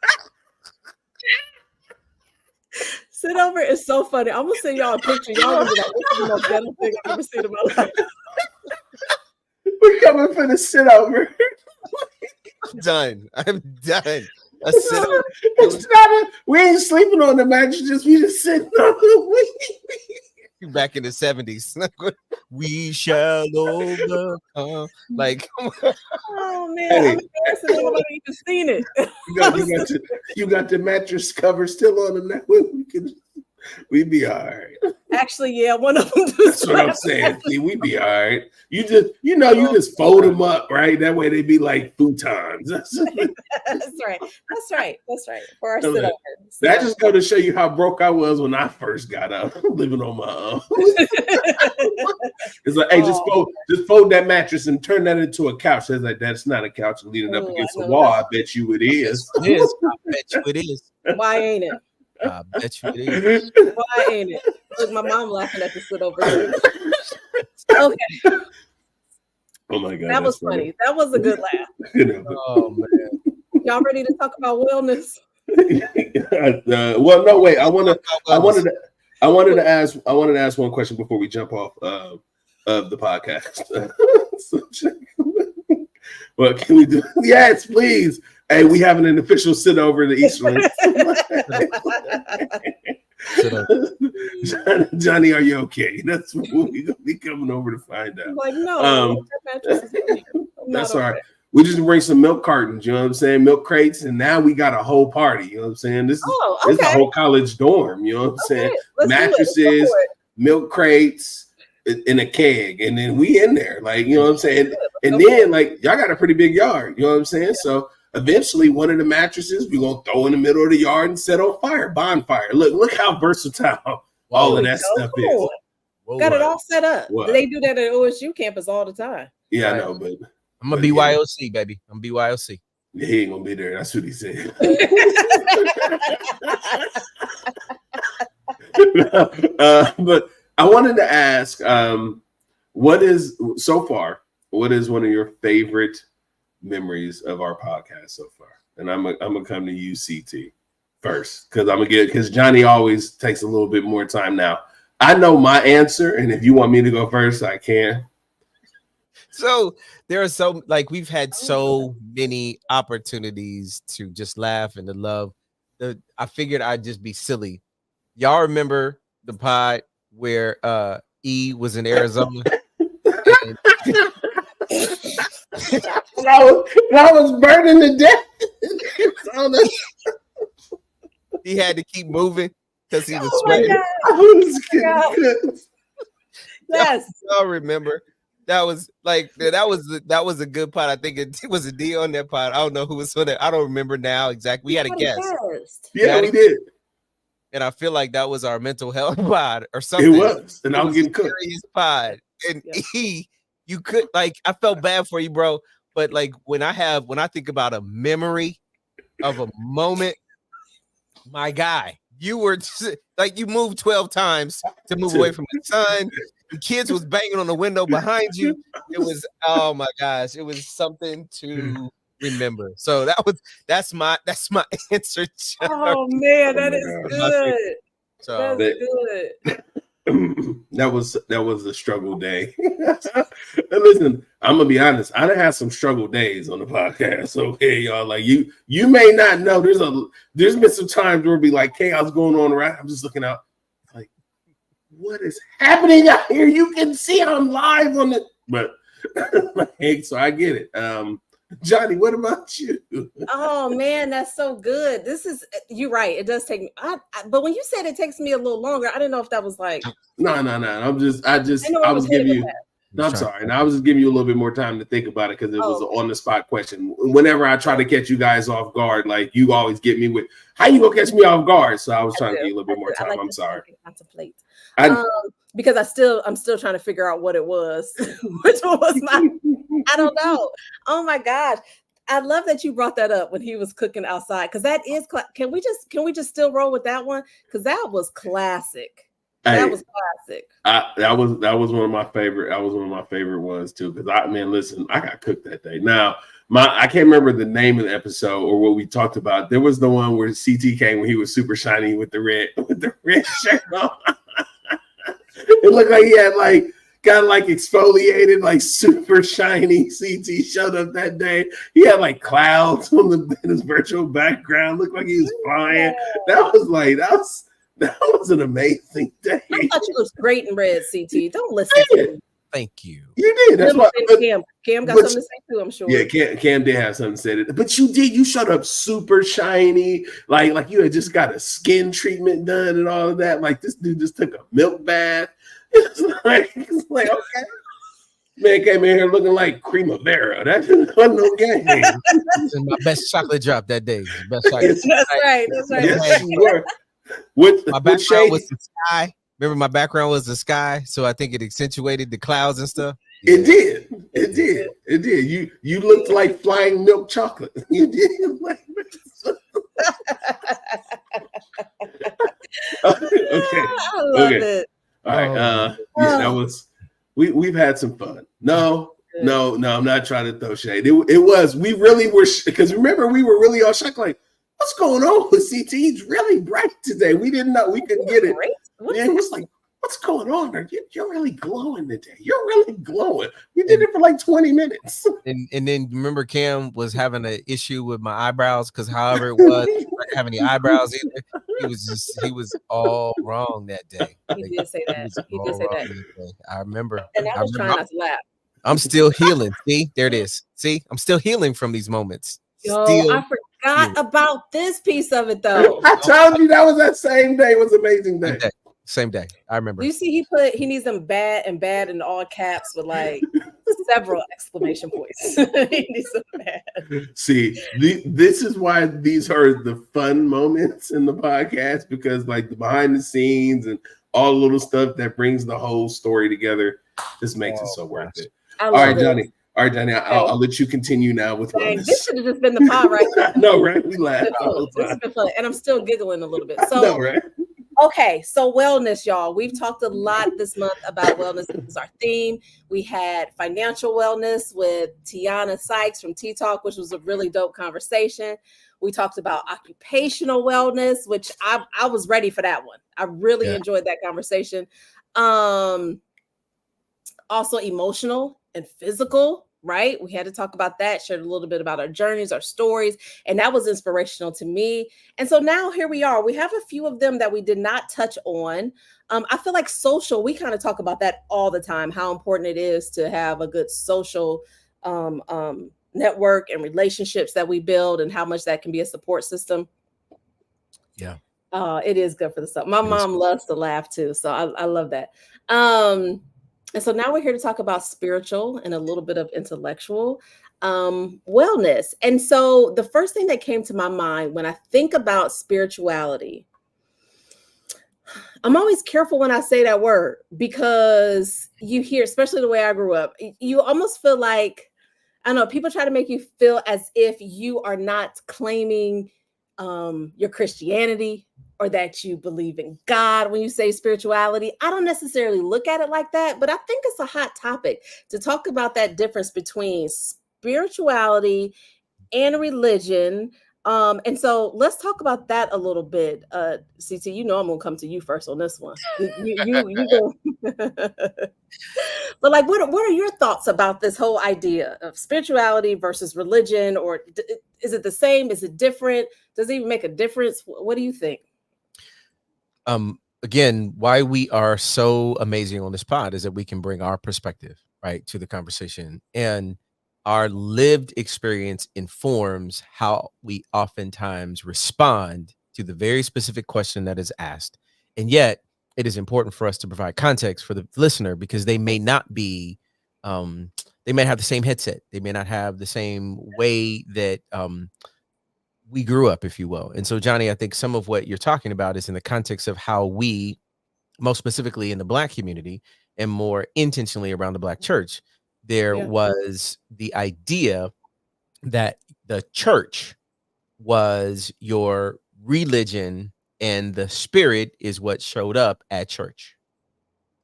Sit over is so funny. I'm gonna send y'all a picture. Y'all gonna be like, this is the most ghetto thing I've ever seen in my life. We're coming for the sit over. I'm done. A sit over. It's not we ain't sleeping on the mattresses. We just sitting on the back in the 70s. We shall overcome. Like, oh man, I'm embarrassed that nobody even seen it. You got the mattress cover still on them now. We'd be all right. Actually, yeah, one of them. That's what I'm saying. See, we'd be all right. You just fold them up, right? That way they be like futons. That's right. For our sit over. That just go to show you how broke I was when I first got up, living on my own. It's like, hey, just fold that mattress and turn that into a couch. That's like, that's not a couch and lean it up against the wall. I bet you it is. It is. I bet you it is. Why ain't it? I bet you it is. Why ain't it? Look, my mom laughing at the sit over. Okay. Oh my God. That was funny. That was a good laugh. Oh man. Y'all ready to talk about wellness? Well, no, wait. I wanted to ask one question before we jump off of the podcast. What can we do? Yes, please. Hey, we having an official sit over in the Eastland. Johnny, are you okay? That's what we're gonna be coming over to find out. Like, no, that's all right. We just bring some milk cartons, you know what I'm saying? Milk crates, and now we got a whole party, you know what I'm saying? This is the whole college dorm, you know what I'm saying? Mattresses, milk crates, in a keg, and then we in there, like, you know what I'm saying? And then, like, y'all got a pretty big yard, you know what I'm saying? So eventually one of the mattresses we're gonna throw in the middle of the yard and set on fire, bonfire. Look how versatile all of that stuff is. Got it all set up. They do that at OSU campus all the time. Yeah, I know, but I'm gonna BYOC, baby. I'm BYOC. Yeah, he ain't gonna be there. That's what he said. But I wanted to ask, what is one of your favorite memories of our podcast so far? And I'm gonna come to you, CT, first, because Johnny always takes a little bit more time now. I know my answer, and if you want me to go first, I can. So there are we've had so many opportunities to just laugh and to love. I figured I'd just be silly. Y'all remember the pod where E was in Arizona? I was burning to death. He had to keep moving because he was sweating. Yes, y'all remember? That was a good pod. I think it was a D on that pod. I don't know who was on it. I don't remember now exactly. We had a guest. Yeah, we did. And I feel like that was our mental health pod or something. It was, and I was getting cooked. Pod. And you could, like, I felt bad for you, bro. But like when I think about a memory of a moment, my guy, you were like, you moved 12 times to move away from the sun. The kids was banging on the window behind you. It was, oh my gosh, it was something to remember. So that's my answer. Oh man, that is good. So that's good. That was a struggle day. Listen, I'm gonna be honest. I done had some struggle days on the podcast. Okay, y'all, like you may not know. There's been some times where it'll be like chaos going on, right? I'm just looking out, like, what is happening out here? You can see I'm live on it, but hey, so I get it. Johnny, what about you? Oh man, that's so good. You're right. It does take me. But when you said it takes me a little longer, I didn't know if that was like. No. I was giving you. No, I'm sorry. And I was just giving you a little bit more time to think about it because it was an on the spot question. Whenever I try to catch you guys off guard, like you always get me with, how you gonna catch me off guard? So I was trying to give you a little bit more time. I'm sorry. Contemplate. Because I'm still trying to figure out what it was. Which one was I don't know. Oh my gosh. I love that you brought that up when he was cooking outside. Because that is can we just still roll with that one? Because that was classic. That was classic. That was one of my favorite. That was one of my favorite ones too. Because listen, I got cooked that day. Now, I can't remember the name of the episode or what we talked about. There was the one where CT came when he was super shiny with the red shirt on. It looked like he had got exfoliated, like super shiny. CT showed up that day. He had like clouds on his virtual background. Looked like he was flying. That was an amazing day. I thought you looked great in red, CT. Don't listen to me. Thank you. You did. That's why Cam got something to say too, I'm sure. Yeah, Cam did have something to say. But you did. You showed up super shiny, like you had just got a skin treatment done and all of that. Like this dude just took a milk bath. It's like okay. Man came in here looking like Primavera. That wasn't no game. My best chocolate drop that day. Best chocolate. That's right. Yes, you were. My background was the sky. Remember, my background was the sky, so I think it accentuated the clouds and stuff. Yeah. It did. You looked like flying milk chocolate. You did. Okay. I love it. All right. That was. We've had some fun. No, I'm not trying to throw shade. We really were, because remember we were really all shocked. Like, what's going on with CT? He's really bright today. We didn't know. We couldn't get it. Yeah, it was like, what's going on? You're really glowing today. You're really glowing. We did it for like 20 minutes. And then remember Cam was having an issue with my eyebrows because however it was, I didn't have any eyebrows either. He was all wrong that day. He did say that. He did say that. I remember. And I was trying not to laugh. I'm still healing. See, there it is. See, I'm still healing from these moments. Yo, I forgot about this piece of it though. I told you that same day was an amazing day. Same day. I remember. You see, he needs them bad in all caps with like several exclamation points. He needs them bad. See, this is why these are the fun moments in the podcast, because like the behind the scenes and all the little stuff that brings the whole story together just makes it so worth it. All right, Johnny. I'll let you continue now with wellness. This should have just been the pod right now. No, right? We laughed all the This has been fun, and I'm still giggling a little bit. So, no, right? Okay, so wellness, y'all. We've talked a lot this month about wellness. This is our theme. We had financial wellness with Tiana Sykes from Tea Talk, which was a really dope conversation. We talked about occupational wellness, which I was ready for that one. I really enjoyed that conversation. Also emotional and physical, right? We had to talk about that, shared a little bit about our journeys, our stories, and that was inspirational to me. And so now here we are. We have a few of them that we did not touch on. I feel like social, we kind of talk about that all the time, how important it is to have a good social network and relationships that we build and how much that can be a support system. Yeah. It is good for the stuff. My mom loves to laugh too. So I love that. And so now we're here to talk about spiritual and a little bit of intellectual wellness. And so the first thing that came to my mind when I think about spirituality, I'm always careful when I say that word, because you hear, especially the way I grew up, you almost feel like, I don't know, people try to make you feel as if you are not claiming your Christianity, or that you believe in God when you say spirituality. I don't necessarily look at it like that, but I think it's a hot topic to talk about that difference between spirituality and religion. And so let's talk about that a little bit. CT, you know I'm gonna come to you first on this one. You go. But like, what are your thoughts about this whole idea of spirituality versus religion? Or is it the same? Is it different? Does it even make a difference? What do you think? Again, why we are so amazing on this pod is that we can bring our perspective, right, to the conversation, and our lived experience informs how we oftentimes respond to the very specific question that is asked. And yet it is important for us to provide context for the listener, because they may not be, they may have the same headset. They may not have the same way that, we grew up, if you will. And so, Johnny, I think some of what you're talking about is in the context of how we, most specifically in the Black community and more intentionally around the Black church, there was the idea that the church was your religion and the spirit is what showed up at church.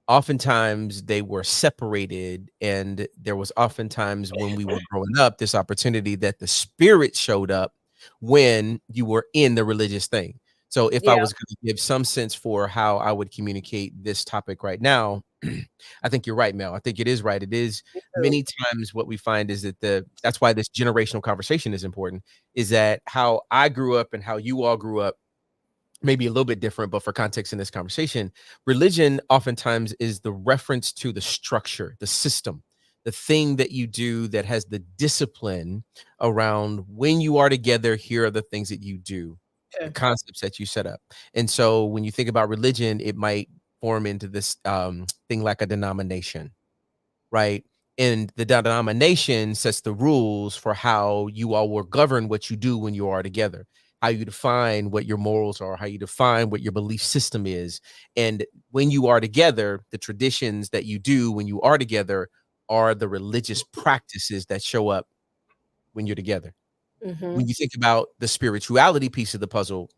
Oftentimes they were separated, and there was oftentimes when we were growing up this opportunity that the spirit showed up when you were in the religious thing. So if I was going to give some sense for how I would communicate this topic right now, I think you're right, Mel. I think it is right. It is many times what we find is that that's why this generational conversation is important, is that how I grew up and how you all grew up maybe a little bit different, but for context in this conversation, religion oftentimes is the reference to the structure, the system, the thing that you do that has the discipline around when you are together. Here are the things that you do, the concepts that you set up. And so when you think about religion, it might form into this thing like a denomination, right? And the denomination sets the rules for how you all will govern what you do when you are together, how you define what your morals are, how you define what your belief system is. And when you are together, the traditions that you do when you are together are the religious practices that show up when you're together. When you think about the spirituality piece of the puzzle,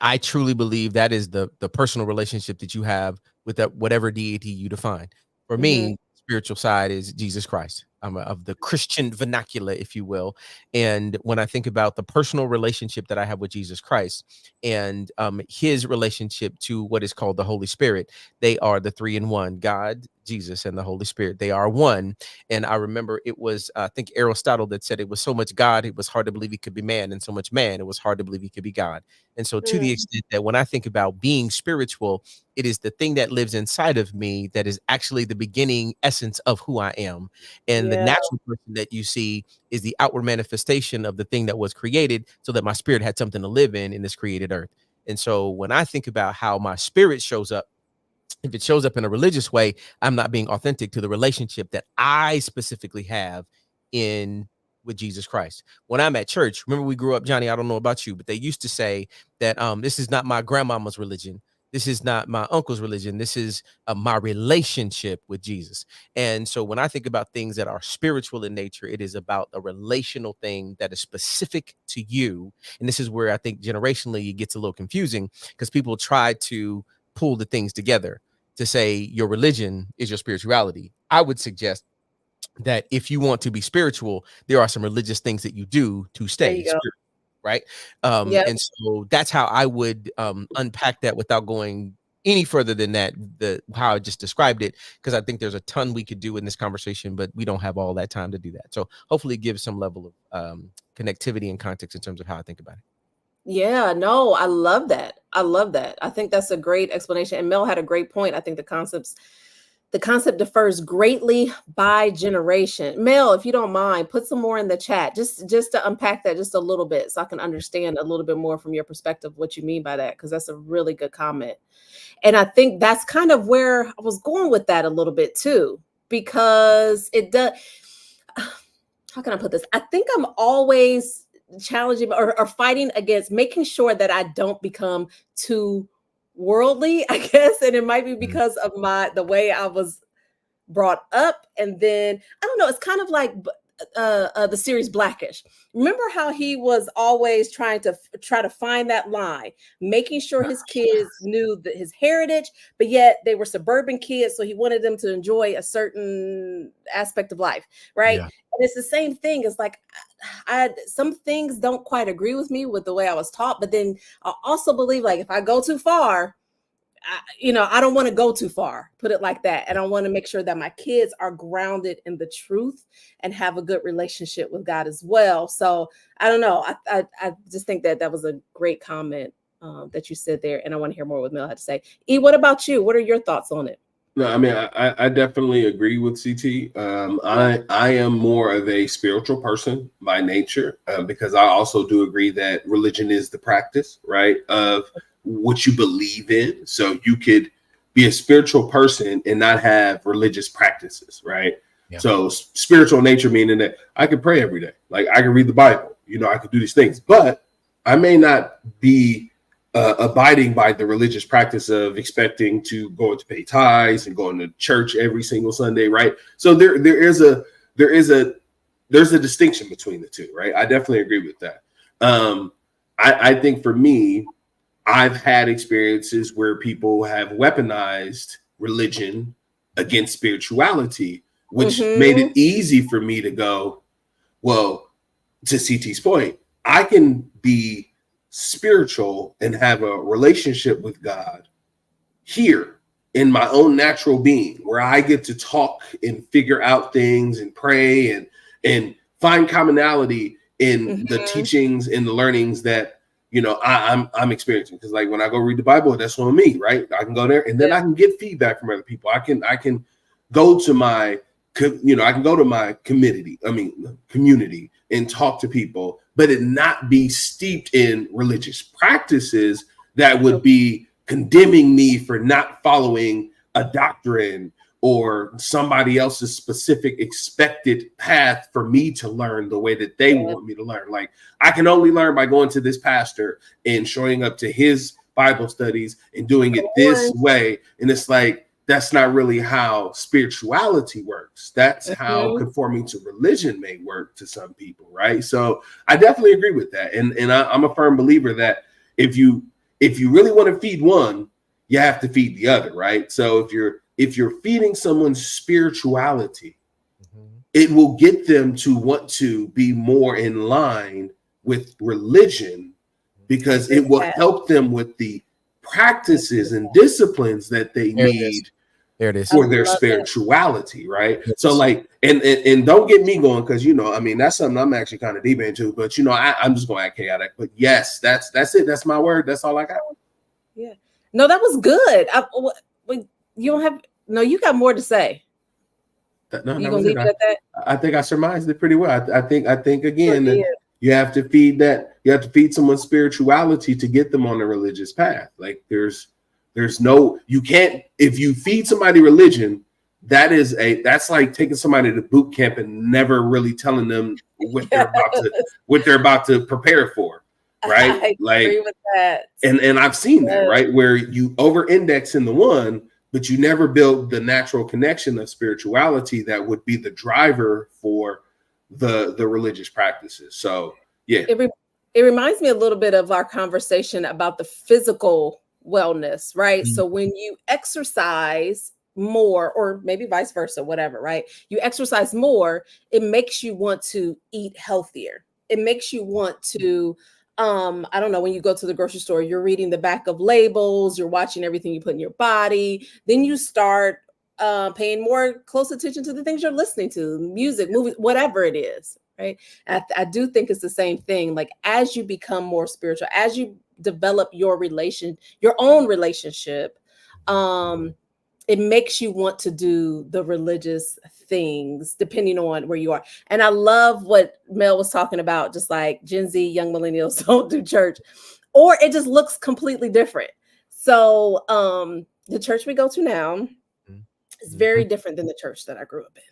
I truly believe that is the personal relationship that you have with that whatever deity you define. For me, spiritual side is Jesus Christ. of the Christian vernacular, if you will. And when I think about the personal relationship that I have with Jesus Christ and his relationship to what is called the Holy Spirit, they are the three in one: God, Jesus, and the Holy Spirit. They are one. And I remember it was, I think, Aristotle that said it was so much God, it was hard to believe he could be man, and so much man, it was hard to believe he could be God. And so to the extent that when I think about being spiritual, it is the thing that lives inside of me that is actually the beginning essence of who I am. And the Yeah. natural person that you see is the outward manifestation of the thing that was created so that my spirit had something to live in this created earth. And so when I think about how my spirit shows up, if it shows up in a religious way, I'm not being authentic to the relationship that I specifically have in with Jesus Christ. When I'm at church, remember we grew up, Johnny, I don't know about you, but they used to say that this is not my grandmama's religion. This is not my uncle's religion. This is my relationship with Jesus. And so when I think about things that are spiritual in nature, it is about a relational thing that is specific to you. And this is where I think generationally it gets a little confusing because people try to pull the things together to say your religion is your spirituality. I would suggest that if you want to be spiritual, there are some religious things that you do to There stay you go. spiritual, right? Yep. And so that's how I would unpack that without going any further than that, how I just described it, because I think there's a ton we could do in this conversation, but we don't have all that time to do that. So hopefully it gives some level of connectivity and context in terms of how I think about it. Yeah, no, I love that. I love that. I think that's a great explanation. And Mel had a great point. I think the concept differs greatly by generation. Mel, if you don't mind, put some more in the chat, just to unpack that just a little bit so I can understand a little bit more from your perspective what you mean by that, because that's a really good comment. And I think that's kind of where I was going with that a little bit too, because it does. How can I put this? I think I'm always challenging or fighting against making sure that I don't become too worldly, I guess. And it might be because of the way I was brought up. And then I don't know, it's kind of like the series Blackish. Remember how he was always trying to find that line, making sure his kids knew that his heritage, but yet they were suburban kids, so he wanted them to enjoy a certain aspect of life, right? Yeah. And it's the same thing. It's like some things don't quite agree with me with the way I was taught, but then I also believe like if I go too far, I don't want to go too far, put it like that. And I want to make sure that my kids are grounded in the truth and have a good relationship with God as well. So I don't know. I just think that was a great comment that you said there. And I want to hear more what Mel had to say. E, what about you? What are your thoughts on it? No, I mean, I definitely agree with CT. I am more of a spiritual person by nature because I also do agree that religion is the practice, right, of what you believe in. So you could be a spiritual person and not have religious practices, right? Yeah. So spiritual nature meaning that I could pray every day, like I can read the Bible, I could do these things, but I may not be abiding by the religious practice of expecting to go to pay tithes and going to church every single Sunday, right? So there's a distinction between the two, right? I definitely agree with that. I think for me, I've had experiences where people have weaponized religion against spirituality, which made it easy for me to go, well, to CT's point, I can be spiritual and have a relationship with God here in my own natural being, where I get to talk and figure out things and pray and find commonality in the teachings and the learnings that I'm experiencing. Because like when I go read the Bible, that's on me, right? I can go there and then I can get feedback from other people. I can go to my community and talk to people, but it not be steeped in religious practices that would be condemning me for not following a doctrine or somebody else's specific expected path for me to learn the way that they want me to learn. Like I can only learn by going to this pastor and showing up to his Bible studies and doing it this way. And it's like, that's not really how spirituality works. That's how conforming to religion may work to some people, right? So I definitely agree with that. And I'm a firm believer that if you really want to feed one, you have to feed the other, right? So if you're feeding someone's spirituality it will get them to want to be more in line with religion, because it will help them with the practices and disciplines that they need for their spirituality, right? So like, and don't get me going, because I mean, that's something I'm actually kind of deep into, but I'm just gonna act chaotic. But yes, that's it. That's my word. That's all I got. Yeah. No, that was good. You don't have you got more to say. No, you gonna leave it at that? I think I surmised it pretty well. I think again that you have to feed someone's spirituality to get them on the religious path. Like there's no, you can't, if you feed somebody religion, that's like taking somebody to boot camp and never really telling them what they're about to prepare for. Right. I agree with that. And I've seen that, right? Where you over index in the one, but you never build the natural connection of spirituality that would be the driver for the religious practices. So yeah. It reminds me a little bit of our conversation about the physical wellness, right? Mm-hmm. So when you exercise more, or maybe vice versa, whatever, right? You exercise more, it makes you want to eat healthier. It makes you want to I don't know, when you go to the grocery store, you're reading the back of labels, you're watching everything you put in your body. Then you start paying more close attention to the things you're listening to, music, movies, whatever it is, right? I do think it's the same thing. Like as you become more spiritual, as you develop your own relationship, it makes you want to do the religious things depending on where you are. And I love what Mel was talking about, just like Gen Z, young millennials don't do church, or it just looks completely different. So the church we go to now is very different than the church that I grew up in.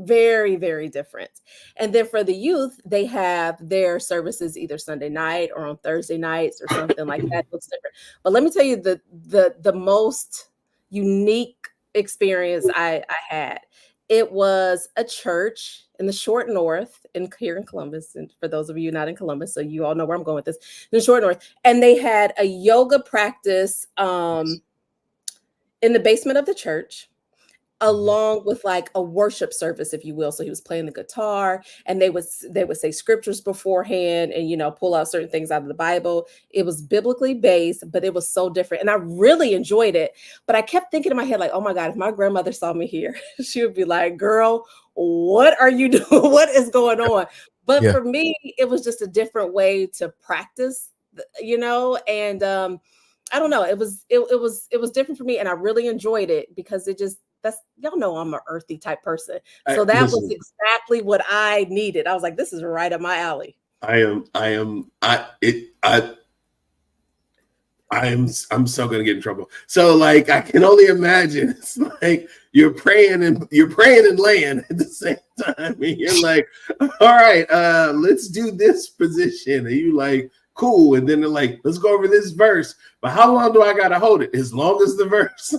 Very, very different. And then for the youth, they have their services either Sunday night or on Thursday nights or something like that. It looks different. But let me tell you the most unique experience I had. It was a church in the short north here in Columbus. And for those of you not in Columbus, so you all know where I'm going with this, in the short north. And they had a yoga practice in the basement of the church, along with like a worship service, if you will. So he was playing the guitar, and they would say scriptures beforehand and, pull out certain things out of the Bible. It was biblically based, but it was so different. And I really enjoyed it. But I kept thinking in my head, like, oh my God, if my grandmother saw me here, she would be like, girl, what are you doing? What is going on? But for me, it was just a different way to practice, and I don't know. It was different for me. And I really enjoyed it because y'all know I'm an earthy type person. So that was exactly what I needed. I was like, this is right up my alley. I'm so gonna get in trouble. So like I can only imagine it's like you're praying and laying at the same time. And you're like, all right, let's do this position. And you like, cool. And then they're like, let's go over this verse. But how long do I gotta hold it? As long as the verse.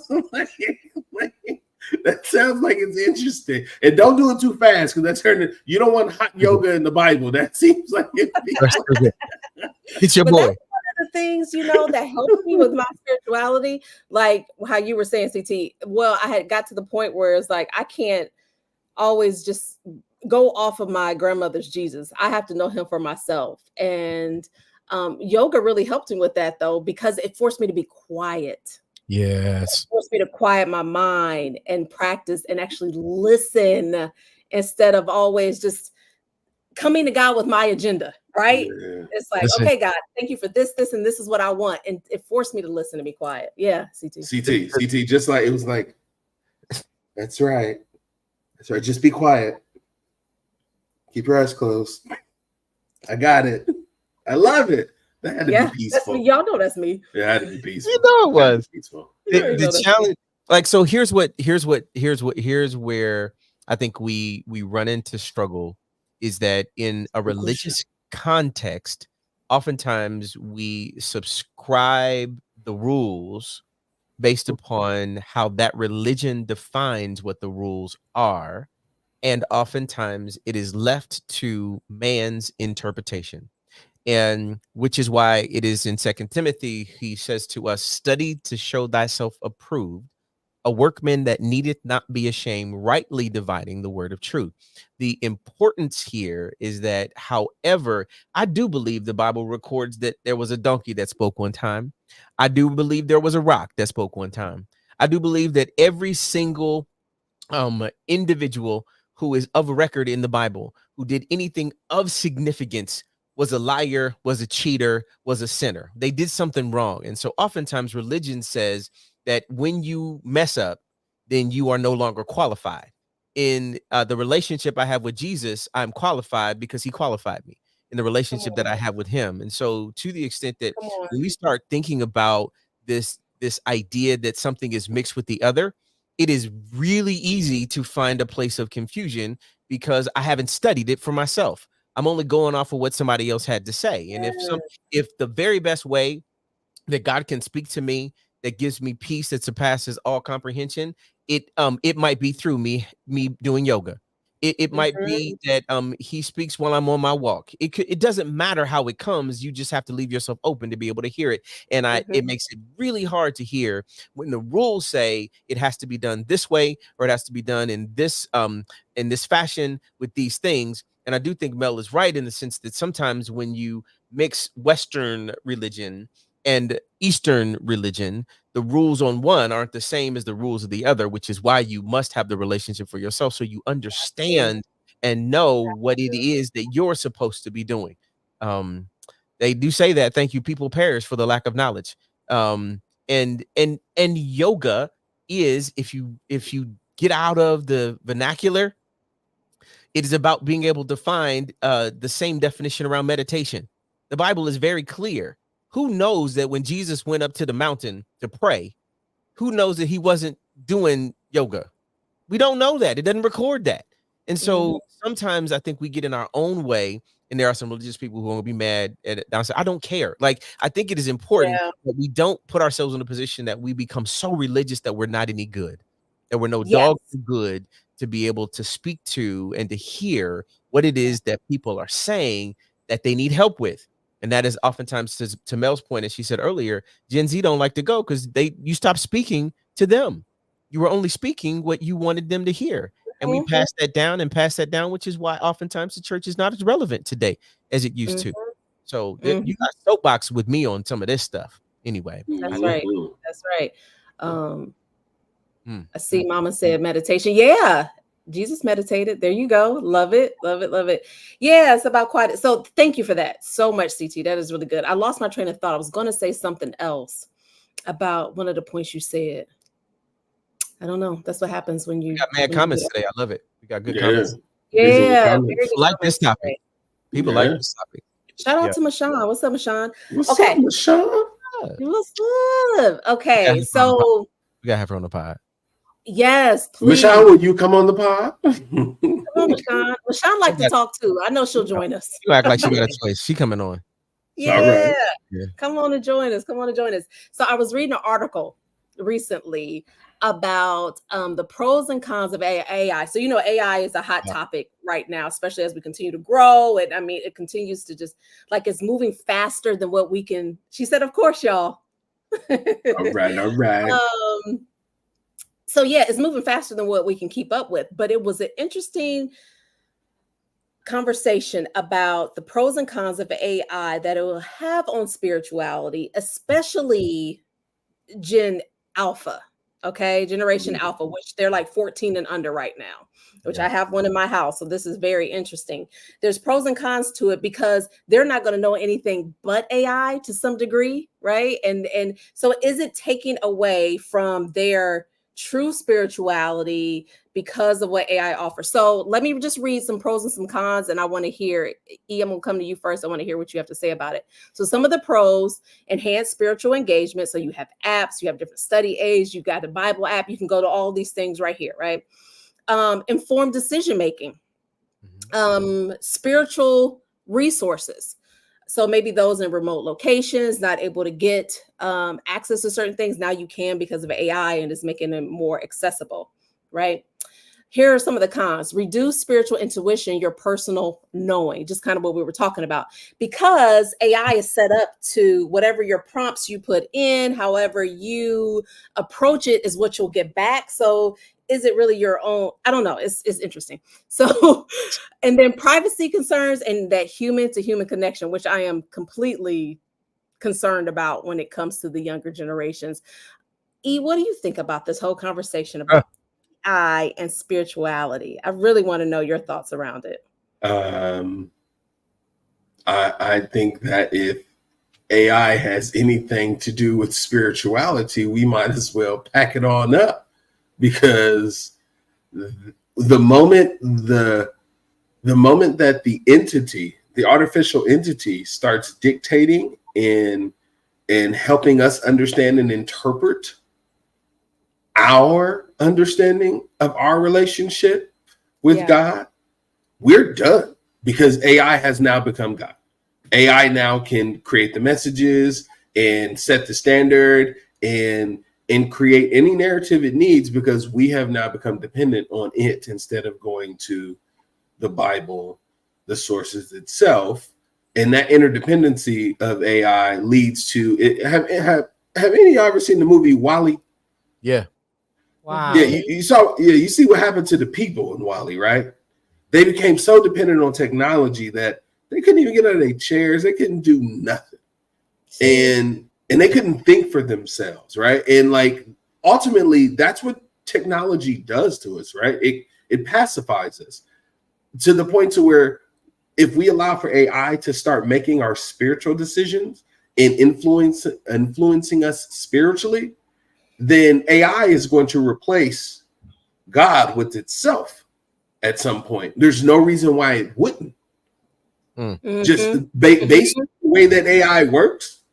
That sounds like it's interesting. And don't do it too fast, because you don't want hot yoga in the Bible. That seems like it's your boy. That's one of the things, that helped me with my spirituality. Like how you were saying, CT. Well, I had got to the point where it's like, I can't always just go off of my grandmother's Jesus. I have to know him for myself. And yoga really helped me with that, though, because it forced me to be quiet. Yes. It forced me to quiet my mind and practice and actually listen instead of always just coming to God with my agenda, right? Yeah. It's like, okay, God, thank you for this, and this is what I want. And it forced me to listen and be quiet. Yeah, CT, just like, it was like, that's right. Just be quiet. Keep your eyes closed. I got it. I love it. That had to be peaceful. That's me. Y'all know that's me. It had to be peaceful. It was. The challenge, like, so here's where I think we run into struggle, is that in a religious context, oftentimes we subscribe the rules based upon how that religion defines what the rules are. And oftentimes it is left to man's interpretation. And which is why it is in 2 Timothy, he says to us, study to show thyself approved, a workman that needeth not be ashamed, rightly dividing the word of truth. The importance here is that, however, I do believe the Bible records that there was a donkey that spoke one time. I do believe there was a rock that spoke one time. I do believe that every single individual who is of record in the Bible who did anything of significance was a liar, was a cheater, was a sinner. They did something wrong. And so oftentimes religion says that when you mess up, then you are no longer qualified. In the relationship I have with Jesus, I'm qualified because he qualified me in the relationship that I have with him. And so to the extent that Come on. when we start thinking about this idea that something is mixed with the other, it is really easy to find a place of confusion because I haven't studied it for myself. I'm only going off of what somebody else had to say. And if the very best way that God can speak to me that gives me peace that surpasses all comprehension, it might be through me doing yoga. It might be that he speaks while I'm on my walk. It doesn't matter how it comes. You just have to leave yourself open to be able to hear it. And it makes it really hard to hear when the rules say it has to be done this way or it has to be done in this fashion with these things. And I do think Mel is right in the sense that sometimes when you mix Western religion and Eastern religion, the rules on one aren't the same as the rules of the other, which is why you must have the relationship for yourself so you understand and know what it is that you're supposed to be doing. They do say that thank you, people perish for the lack of knowledge. And yoga is, if you get out of the vernacular, it is about being able to find the same definition around meditation. The Bible is very clear. Who knows that when Jesus went up to the mountain to pray, who knows that he wasn't doing yoga? We don't know that. It doesn't record that. And so sometimes I think we get in our own way, and there are some religious people who will be mad at it. I don't care. Like, I think it is important that we don't put ourselves in a position that we become so religious that we're not any good, that we're no dog good to be able to speak to and to hear what it is that people are saying that they need help with. And that is oftentimes, to Mel's point, as she said earlier, Gen Z don't like to go because you stopped speaking to them. You were only speaking what you wanted them to hear. And we pass that down, which is why oftentimes the church is not as relevant today as it used to. So you got soapbox with me on some of this stuff. Anyway. That's right. That's right. I see Mama said meditation. Yeah. Jesus meditated. There you go. Love it. Love it. Love it. Yeah, it's about quiet. So thank you for that so much, CT. That is really good. I lost my train of thought. I was going to say something else about one of the points you said. I don't know. That's what happens when you got mad comments today. I love it. We got good comments. Yeah. People like this topic. People like this topic. Shout out to Mashawn. What's up, Mashawn? What's up, Mashawn? What's up? Okay, so we gotta have her on the pod. Yes, please. Mashawn, will you come on the pod? Come on, Mashawn. Mashawn like to talk too. I know she'll join us. You act like she got a choice. She coming on. Yeah. Come on and join us. Come on and join us. So I was reading an article recently about the pros and cons of AI. So, AI is a hot topic right now, especially as we continue to grow. And I mean, it continues to just it's moving faster than what we can. She said, of course, y'all. All right. So yeah, it's moving faster than what we can keep up with. But it was an interesting conversation about the pros and cons of AI that it will have on spirituality, especially Gen Alpha. Okay, Generation Alpha, which they're like 14 and under right now, which I have one in my house. So this is very interesting. There's pros and cons to it because they're not going to know anything but AI to some degree, right? And so is it taking away from their true spirituality because of what AI offers? So let me just read some pros and some cons, and I want to hear, E, I'm going to come to you first. I want to hear what you have to say about it. So some of the pros: enhanced spiritual engagement. So you have apps, you have different study aids, you've got the Bible app, you can go to all these things right here, right? Informed decision-making, spiritual resources. So maybe those in remote locations, not able to get access to certain things. Now you can because of AI, and it's making it more accessible, right? here are some of the cons. Reduce spiritual intuition, your personal knowing, just kind of what we were talking about, because AI is set up to whatever your prompts you put in, however you approach it is what you'll get back. So is it really your own? I don't know. It's interesting. So, and then privacy concerns and that human to human connection, which I am completely concerned about when it comes to the younger generations. E, what do you think about this whole conversation about AI and spirituality? I really want to know your thoughts around it. I think that if AI has anything to do with spirituality, we might as well pack it on up, because the moment that the entity, the artificial entity, starts dictating and helping us understand and interpret our understanding of our relationship with God, we're done, because AI has now become God. AI now can create the messages and set the standard and create any narrative it needs, because we have now become dependent on it instead of going to the Bible, the sources itself. And that interdependency of AI leads to it. Have any of y'all ever seen the movie WALL-E? Yeah. Wow. Yeah, you saw. Yeah, you see what happened to the people in WALL-E, right? They became so dependent on technology that they couldn't even get out of their chairs. They couldn't do nothing, and they couldn't think for themselves, right? And like ultimately, that's what technology does to us, right? It pacifies us to the point to where if we allow for AI to start making our spiritual decisions and influencing us spiritually, then AI is going to replace God with itself at some point. There's no reason why it wouldn't. Just based on the way that AI works,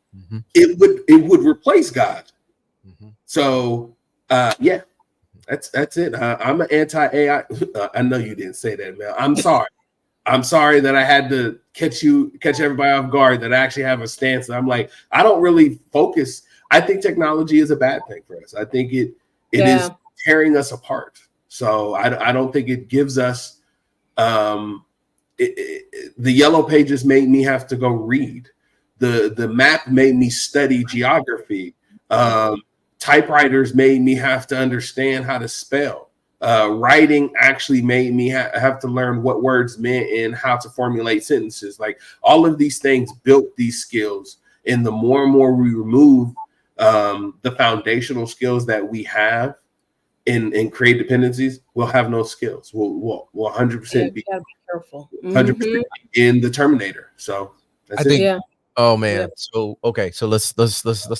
it would replace God. So yeah, that's it. I'm an anti-AI. I know you didn't say that, Mel. I'm sorry. I'm sorry that I had to catch everybody off guard, that I actually have a stance. I'm like, I don't really focus. I think technology is a bad thing for us. I think it is tearing us apart. So I don't think it gives us the yellow pages made me have to go read. The map made me study geography. Typewriters made me have to understand how to spell. Writing actually made me have to learn what words meant and how to formulate sentences. Like all of these things built these skills. And the more and more we remove the foundational skills that we have in create dependencies, we'll have no skills. We'll 100% be careful. 100% in the Terminator. So that's it. Yeah. Oh man. Yep. So okay. So let's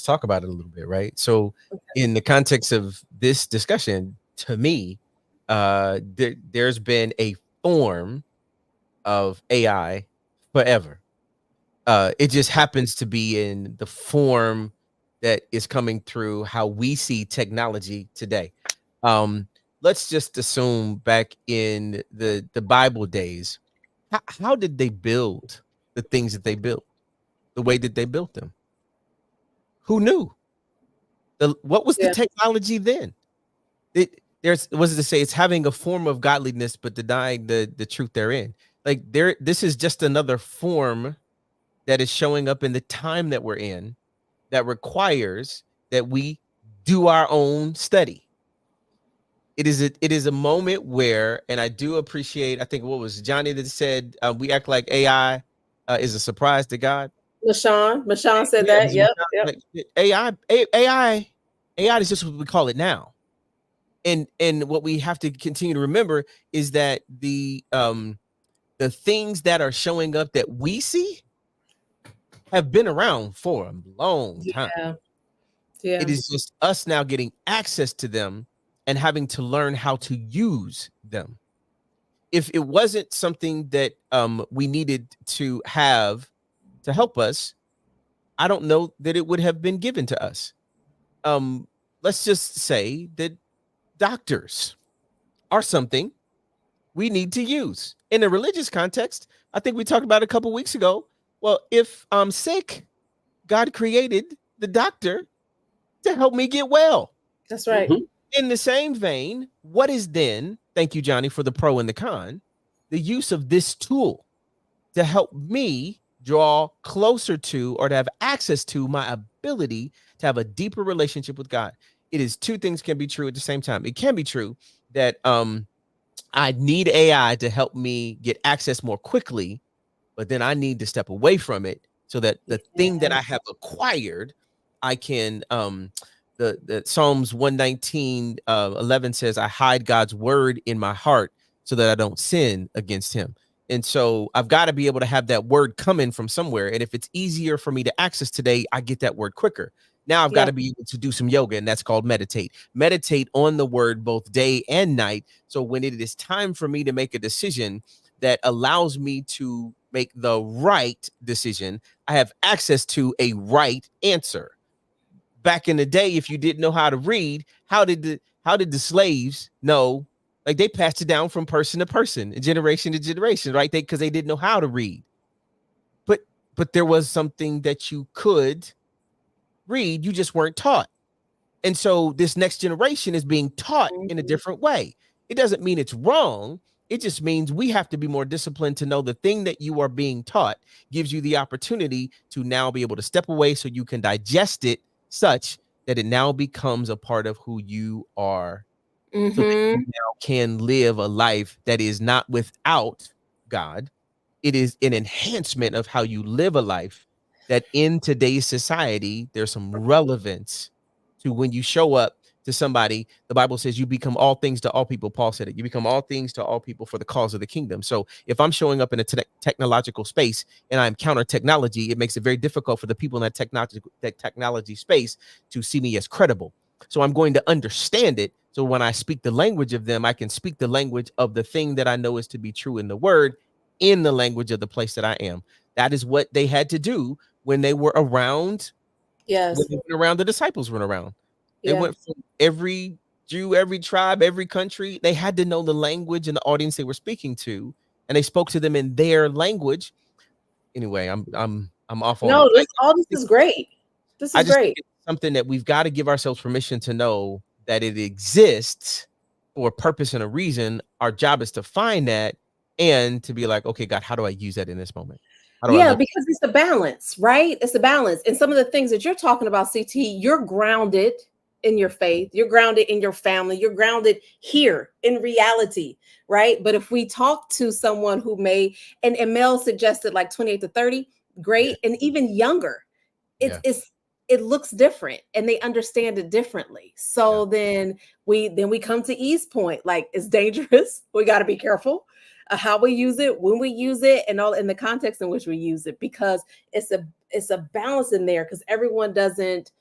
talk about it a little bit, right? So in the context of this discussion, to me, there's been a form of AI forever. It just happens to be in the form that is coming through how we see technology today. Let's just assume back in the Bible days, how did they build the things that they built, the way that they built them? Who knew? What was the technology then? Was it to say it's having a form of godliness but denying the truth therein. Like this is just another form that is showing up in the time that we're in that requires that we do our own study. It is a moment where, and I do appreciate, I think what was Johnny that said, we act like AI is a surprise to God. Mashawn said that. Yep. Like AI is just what we call it now. And what we have to continue to remember is that the things that are showing up that we see have been around for a long time. Yeah. It is just us now getting access to them and having to learn how to use them. If it wasn't something that we needed to have to help us, I don't know that it would have been given to us. Let's just say that doctors are something we need to use. In a religious context, I think we talked about it a couple weeks ago. Well, if I'm sick, God created the doctor to help me get well. That's right. In the same vein, what is then thank you, Johnny, for the pro and the con, the use of this tool to help me draw closer to or to have access to my ability to have a deeper relationship with God. It is two things can be true at the same time. It can be true that I need AI to help me get access more quickly, but then I need to step away from it so that the thing that I have acquired, I can the Psalms 119 11 says, I hide God's word in my heart so that I don't sin against him. And so I've got to be able to have that word coming from somewhere. And if it's easier for me to access today, I get that word quicker. Now I've got to be able to do some yoga, and that's called meditate. Meditate on the word both day and night. So when it is time for me to make a decision that allows me to make the right decision, I have access to a right answer. Back in the day, if you didn't know how to read, how did the slaves know? Like, they passed it down from person to person, generation to generation, right? Because they didn't know how to read. But there was something that you could read, you just weren't taught. And so this next generation is being taught in a different way. It doesn't mean it's wrong. It just means we have to be more disciplined to know the thing that you are being taught gives you the opportunity to now be able to step away so you can digest it such that it now becomes a part of who you are. So that you now can live a life that is not without God. It is an enhancement of how you live a life that in today's society, there's some relevance to when you show up to somebody. The Bible says you become all things to all people. Paul said it. You become all things to all people for the cause of the kingdom. So if I'm showing up in a technological space and I'm counter technology, it makes it very difficult for the people in that technology space to see me as credible. So I'm going to understand it. So when I speak the language of them, I can speak the language of the thing that I know is to be true in the word, in the language of the place that I am. That is what they had to do when they were around. Yes. When they went around, the disciples went around. They Yeah. went from every Jew, every tribe, every country. They had to know the language and the audience they were speaking to, and they spoke to them in their language. Anyway, I'm off on No, it. this is great. This I is just great. think it's something that we've got to give ourselves permission to know that it exists for a purpose and a reason. Our job is to find that and to be like, okay, God, how do I use that in this moment? How do I Yeah, look? because it's a balance, right? It's a balance. And some of the things that you're talking about, CT, you're grounded in your faith, you're grounded in your family, you're grounded here in reality, right? But if we talk to someone who may, and Mel suggested like 28 to 30, great, and even younger, it looks different and they understand it differently. So then we come to East Point, like it's dangerous. We got to be careful how we use it, when we use it, and all in the context in which we use it, because it's a balance in there, because everyone doesn't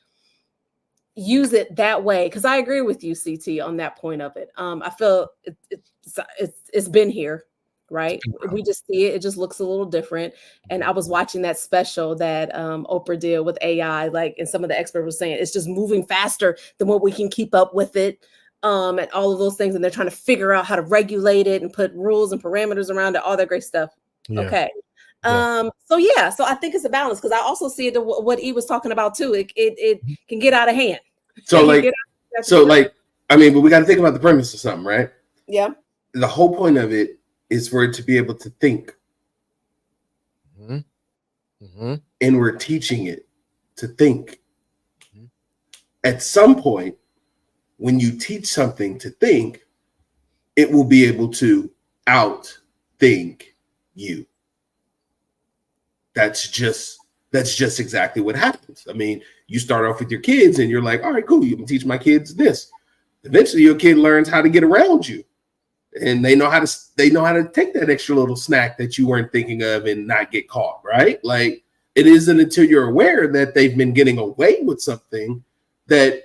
use it that way. Because I agree with you, CT, on that point of it. I feel it's been here, right? We just see it just looks a little different. And I was watching that special that Oprah did with AI, like, and some of the experts were saying it's just moving faster than what we can keep up with it, and all of those things, and they're trying to figure out how to regulate it and put rules and parameters around it, all that great stuff. Okay. So I think it's a balance, because I also see it what he was talking about too. It can get out of hand. So I mean, but we got to think about the premise of something, right? Yeah. The whole point of it is for it to be able to think. And we're teaching it to think. At some point, when you teach something to think, it will be able to outthink you. That's just exactly what happens. I mean, you start off with your kids and you're like, all right, cool, you can teach my kids this. Eventually your kid learns how to get around you, and they know how to take that extra little snack that you weren't thinking of and not get caught, right? Like, it isn't until you're aware that they've been getting away with something that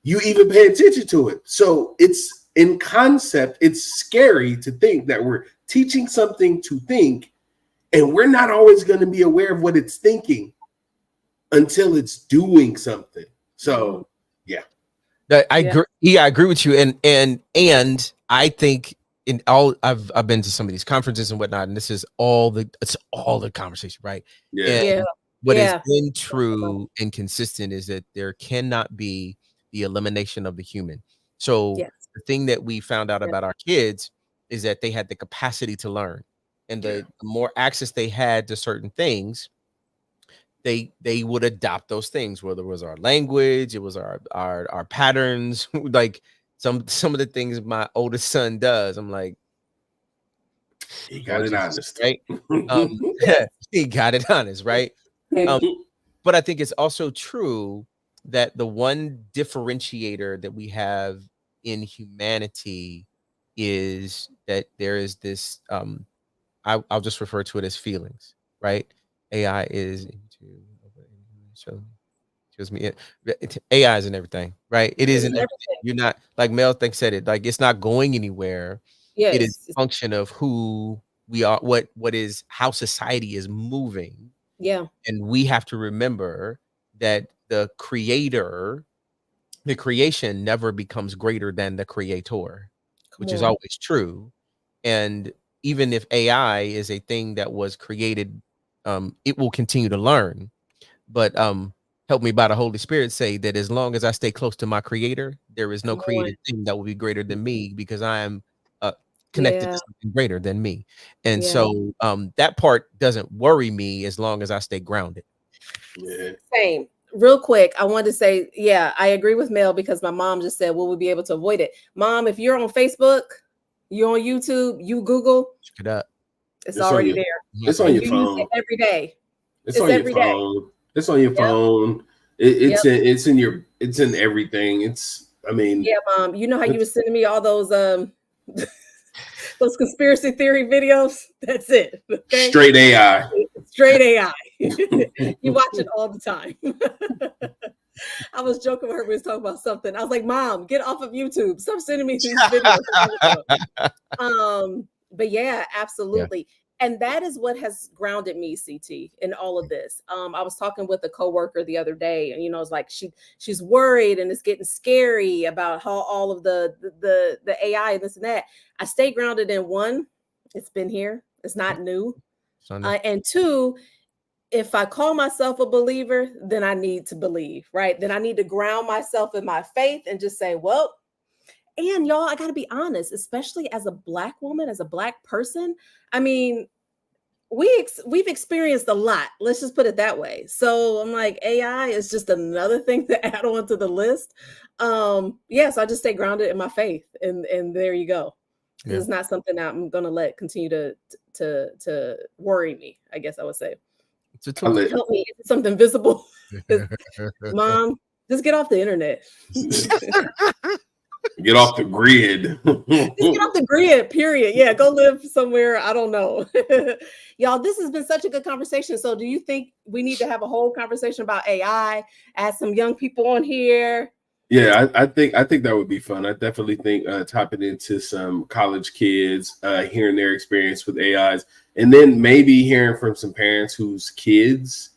you even pay attention to it. So it's, in concept, it's scary to think that we're teaching something to think, and we're not always going to be aware of what it's thinking until it's doing something. So, yeah. I agree. Yeah, I agree with you. And I think in all, I've been to some of these conferences and whatnot, and it's all the conversation, right? And what has been true and consistent is that there cannot be the elimination of the human. So the thing that we found out about our kids is that they had the capacity to learn, and the more access they had to certain things, they would adopt those things, whether it was our language, it was our patterns. Like some of the things my oldest son does, I'm like, He got Lord it Jesus, honest. right? He got it honest, right? But I think it's also true that the one differentiator that we have in humanity is that there is this I'll just refer to it as feelings, right? AI is into shows me AI is in everything, right? It is in everything. You're not, like Mel said it, like it's not going anywhere. Yes. It is a function of who we are, what is, how society is moving. Yeah. And we have to remember that the creation never becomes greater than the creator, which is always true. And even if AI is a thing that was created, it will continue to learn. But help me by the Holy Spirit say that as long as I stay close to my creator, there is no created thing that will be greater than me, because I am connected to something greater than me. And so that part doesn't worry me as long as I stay grounded. Same. Real quick, I wanted to say, yeah, I agree with Mel, because my mom just said, will we be able to avoid it? Mom, if you're on Facebook, you're on YouTube, you Google, check it out. It's already there. It's on your phone. Use it every day. It's on your phone. It's on your phone. It's in everything. I mean, yeah, Mom. You know how you were sending me all those those conspiracy theory videos? That's it. Okay? Straight AI. Straight AI. You watch it all the time. I was joking with her. We was talking about something. I was like, Mom, get off of YouTube. Stop sending me these videos. But yeah, absolutely. Yeah. And that is what has grounded me, CT, in all of this. I was talking with a coworker the other day, and it's like she's worried and it's getting scary about how all of the AI and this and that. I stay grounded in one, it's been here, it's not new. And two, if I call myself a believer, then I need to believe, right? Then I need to ground myself in my faith and just say, well, and y'all, I got to be honest, especially as a Black woman, as a Black person, I mean, we've experienced a lot. Let's just put it that way. So I'm like, AI is just another thing to add on to the list. So I just stay grounded in my faith, and there you go. Yeah. It's not something that I'm gonna let continue to worry me, I guess I would say. Help me. Is it something visible? Mom, just get off the internet. Get off the grid. Just get off the grid, period. Yeah, go live somewhere. I don't know. Y'all, this has been such a good conversation. So do you think we need to have a whole conversation about AI? Add some young people on here? Yeah, I think that would be fun. I definitely think tapping into some college kids, hearing their experience with AIs, and then maybe hearing from some parents whose kids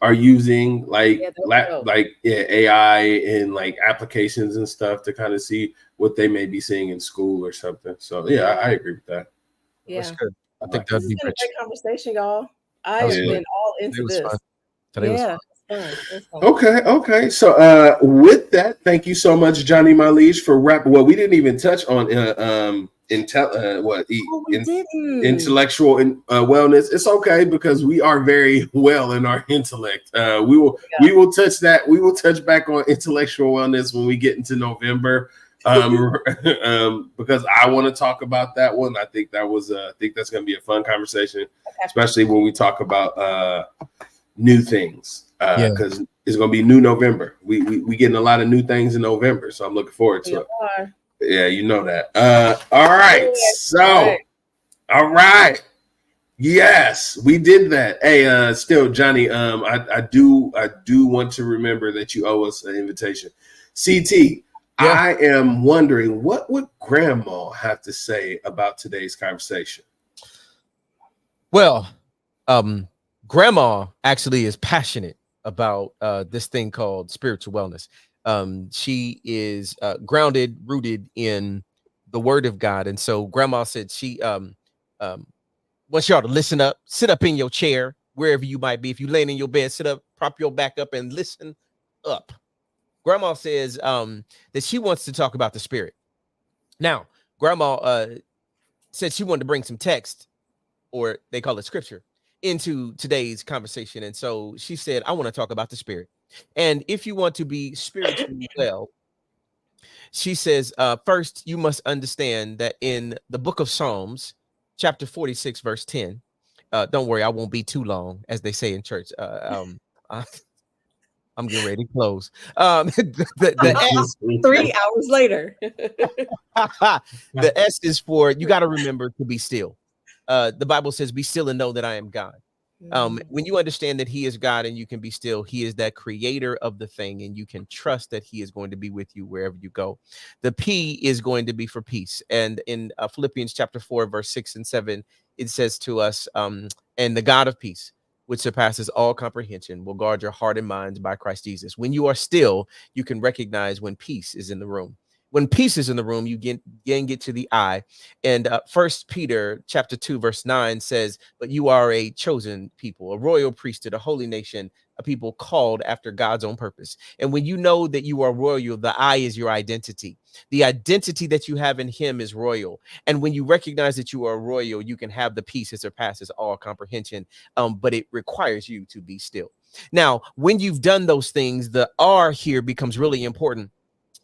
are using AI and like applications and stuff to kind of see what they may be seeing in school or something. So yeah, I agree with that. Yeah, that's good. I think that'd be a great conversation, y'all. I've been all into this. Yeah. Okay. So with that, thank you so much, Johnny Malish, for rapping. Well, we didn't even touch on intellectual wellness. It's okay, because we are very well in our intellect. We will touch that. We will touch back on intellectual wellness when we get into November. Because I want to talk about that one. I think that's going to be a fun conversation, especially when we talk about new things. Because it's going to be new November. We getting a lot of new things in November, so I'm looking forward to it. Yeah, you know that. All right. So, all right. Yes, we did that. Hey, still, Johnny. I do want to remember that you owe us an invitation. CT. Yeah. I am wondering, what would Grandma have to say about today's conversation? Well, Grandma actually is passionate about this thing called spiritual wellness. She is grounded, rooted in the Word of God. And so Grandma said she wants y'all to listen up, sit up in your chair, wherever you might be. If you're laying in your bed, sit up, prop your back up and listen up. Grandma says that she wants to talk about the Spirit. Now, Grandma said she wanted to bring some text, or they call it scripture, into today's conversation. And so she said, I want to talk about the spirit. And if you want to be spiritually well, she says, first, you must understand that in the book of Psalms, chapter 46, verse 10, don't worry, I won't be too long, as they say in church. I'm getting ready to close. The S, 3 hours later. the S is for, you got to remember to be still. The Bible says, be still and know that I am God. When you understand that he is God and you can be still, he is that creator of the thing, and you can trust that he is going to be with you wherever you go. The P is going to be for peace. And in Philippians chapter 4, verse 6 and 7, it says to us, and the God of peace, which surpasses all comprehension, will guard your heart and minds by Christ Jesus. When you are still, you can recognize when peace is in the room. When peace is in the room, you get to the I. And 1 Peter chapter 2, verse 9 says, but you are a chosen people, a royal priesthood, a holy nation, a people called after God's own purpose. And when you know that you are royal, the I is your identity. The identity that you have in him is royal. And when you recognize that you are royal, you can have the peace that surpasses all comprehension. But it requires you to be still. Now, when you've done those things, the R here becomes really important.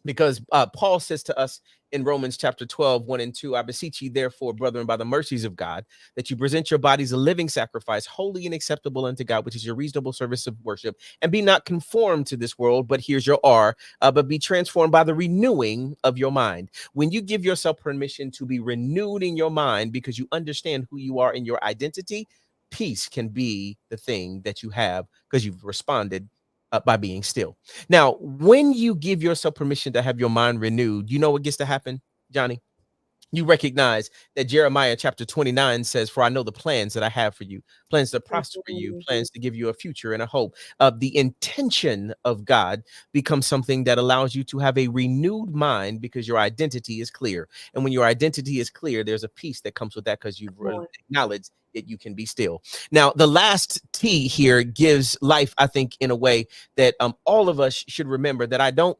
Because Paul says to us in Romans chapter 12, 1 and 2, I beseech you, therefore, brethren, by the mercies of God, that you present your bodies a living sacrifice, holy and acceptable unto God, which is your reasonable service of worship, and be not conformed to this world. But here's your R, but be transformed by the renewing of your mind. When you give yourself permission to be renewed in your mind because you understand who you are in your identity, peace can be the thing that you have because you've responded by being still. Now, when you give yourself permission to have your mind renewed, you know what gets to happen, Johnny? You recognize that Jeremiah chapter 29 says, for I know the plans that I have for you, plans to prosper you, plans to give you a future and a hope. The intention of God becomes something that allows you to have a renewed mind because your identity is clear. And when your identity is clear, there's a peace that comes with that because you've acknowledged that you can be still. Now, the last T here gives life, I think, in a way that all of us should remember, that I don't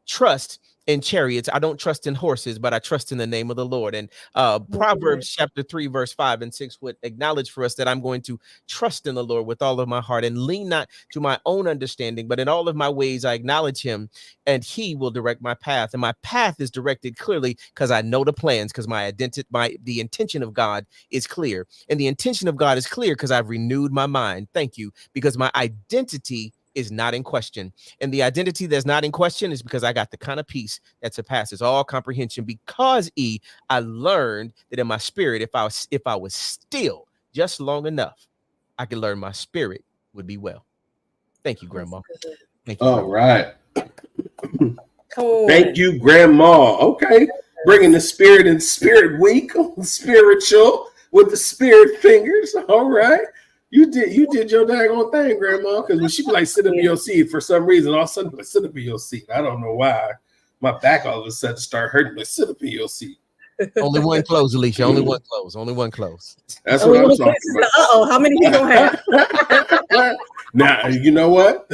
trust in chariots, I don't trust in horses, but I trust in the name of the Lord. And Proverbs chapter 3, verse 5 and 6 would acknowledge for us that I'm going to trust in the Lord with all of my heart and lean not to my own understanding, but in all of my ways I acknowledge him, and he will direct my path. And my path is directed clearly because I know the plans, because my identity, the intention of God is clear. And the intention of God is clear because I've renewed my mind. Thank you. Because my identity is not in question. And the identity that's not in question is because I got the kind of peace that surpasses all comprehension, because I learned that in my spirit, if I was still just long enough, I could learn my spirit would be well. Thank you, Grandma. Thank you. All right. Thank you, Grandma. Okay. Bringing the spirit in Spirit Week, spiritual with the spirit fingers. All right. You did your daggone thing, Grandma. Because when she be like, sit up in your seat, for some reason, all of a sudden, like, sit up in your seat. I don't know why. My back all of a sudden start hurting. Like, sit up in your seat. Only one close, Alicia. Only one close. Only one close. That's what I'm talking about. Uh-oh, how many people have? Now, you know what?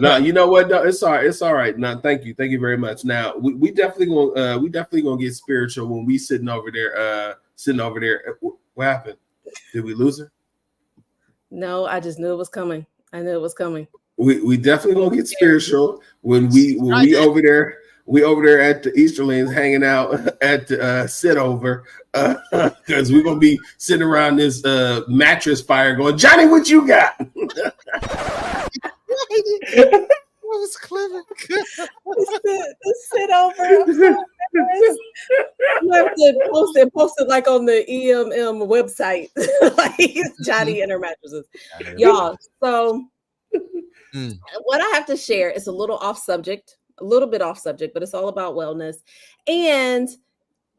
No, you know what? No, it's all right. It's all right. No, thank you. Thank you very much. Now, we definitely gonna get spiritual when we sitting over there. What happened? Did we lose her? No, I just knew it was coming. I knew it was coming. We definitely gonna get spiritual when we over there. We over there at the Easterlings hanging out at the sit over because we're gonna be sitting around this mattress fire going, Johnny, what you got? That was clever. Sit over. You have to post it like on the EMM website, like Johnny and her mattresses, y'all. So what I have to share is a little bit off subject, but it's all about wellness and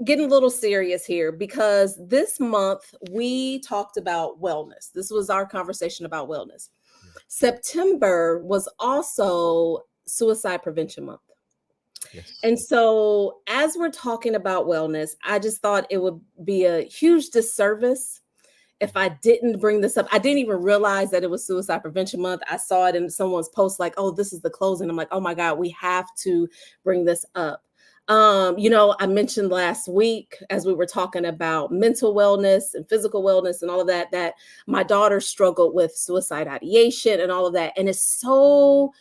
getting a little serious here, because this month we talked about wellness. This was our conversation about wellness. September was also Suicide Prevention Month. Yes. And so as we're talking about wellness, I just thought it would be a huge disservice if I didn't bring this up. I didn't even realize that it was Suicide Prevention Month. I saw it in someone's post like, oh, this is the closing. I'm like, oh my God, we have to bring this up. I mentioned last week as we were talking about mental wellness and physical wellness and all of that, that my daughter struggled with suicide ideation and all of that. And it's so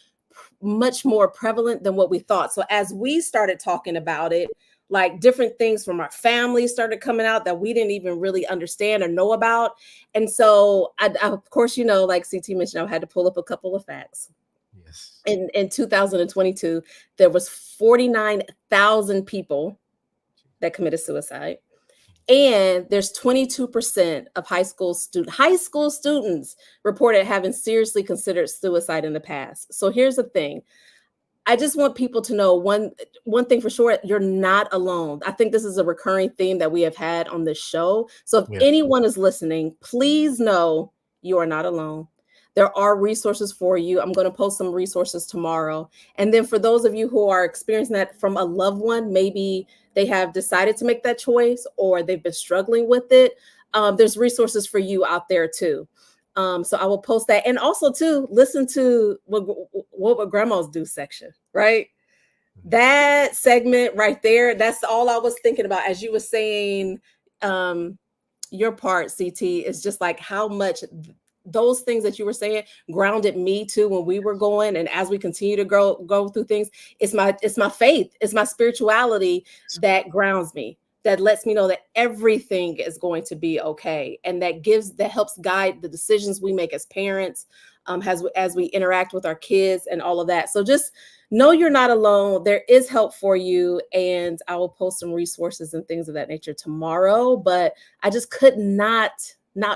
much more prevalent than what we thought. So as we started talking about it, like different things from our family started coming out that we didn't even really understand or know about. And so I of course, like CT mentioned, I had to pull up a couple of facts. Yes. In 2022, there was 49,000 people that committed suicide. And there's 22% of high school students reported having seriously considered suicide in the past. So here's the thing. I just want people to know one thing for sure, you're not alone. I think this is a recurring theme that we have had on this show. So if anyone is listening, please know you are not alone. There are resources for you. I'm going to post some resources tomorrow. And then for those of you who are experiencing that from a loved one, maybe they have decided to make that choice or they've been struggling with it. There's resources for you out there too. So I will post that. And also too, listen to what would grandmas do section, right? That segment right there, that's all I was thinking about as you were saying your part, CT, is just like how much those things that you were saying grounded me too when we were going, and as we continue to go through things, it's my faith, it's my spirituality that grounds me, that lets me know that everything is going to be okay, and that helps guide the decisions we make as parents, as we interact with our kids and all of that. So just know you're not alone. There is help for you, and I will post some resources and things of that nature tomorrow. But I just could not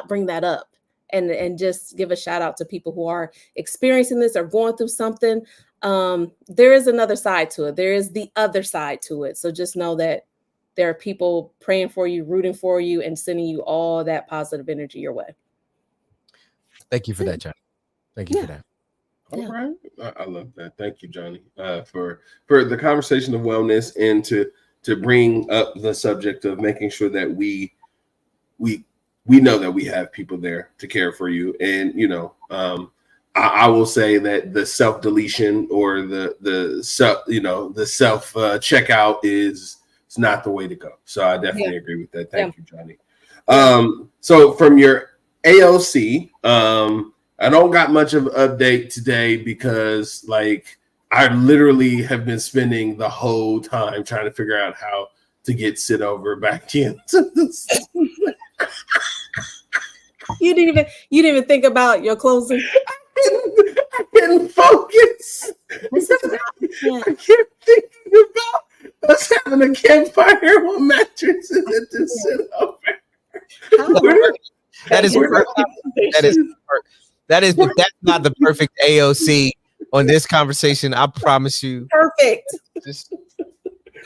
bring that up and just give a shout out to people who are experiencing this or going through something. There is another side to it. There is the other side to it. So just know that there are people praying for you, rooting for you, and sending you all that positive energy your way. Thank you for that, Johnny. Thank you for that. All right. I love that. Thank you, Johnny, for the conversation of wellness and to bring up the subject of making sure that we know that we have people there to care for you. And, I will say that the self-deletion or the self checkout is not the way to go. So I definitely agree with that. Thank you, Johnny. So from your AOC, I don't got much of an update today because I literally have been spending the whole time trying to figure out how to get sit over back in. You didn't even think about your closing. I couldn't focus. I kept thinking about us having a campfire on mattresses and to sit over. That's not the perfect AOC on this conversation. I promise you. Perfect. Just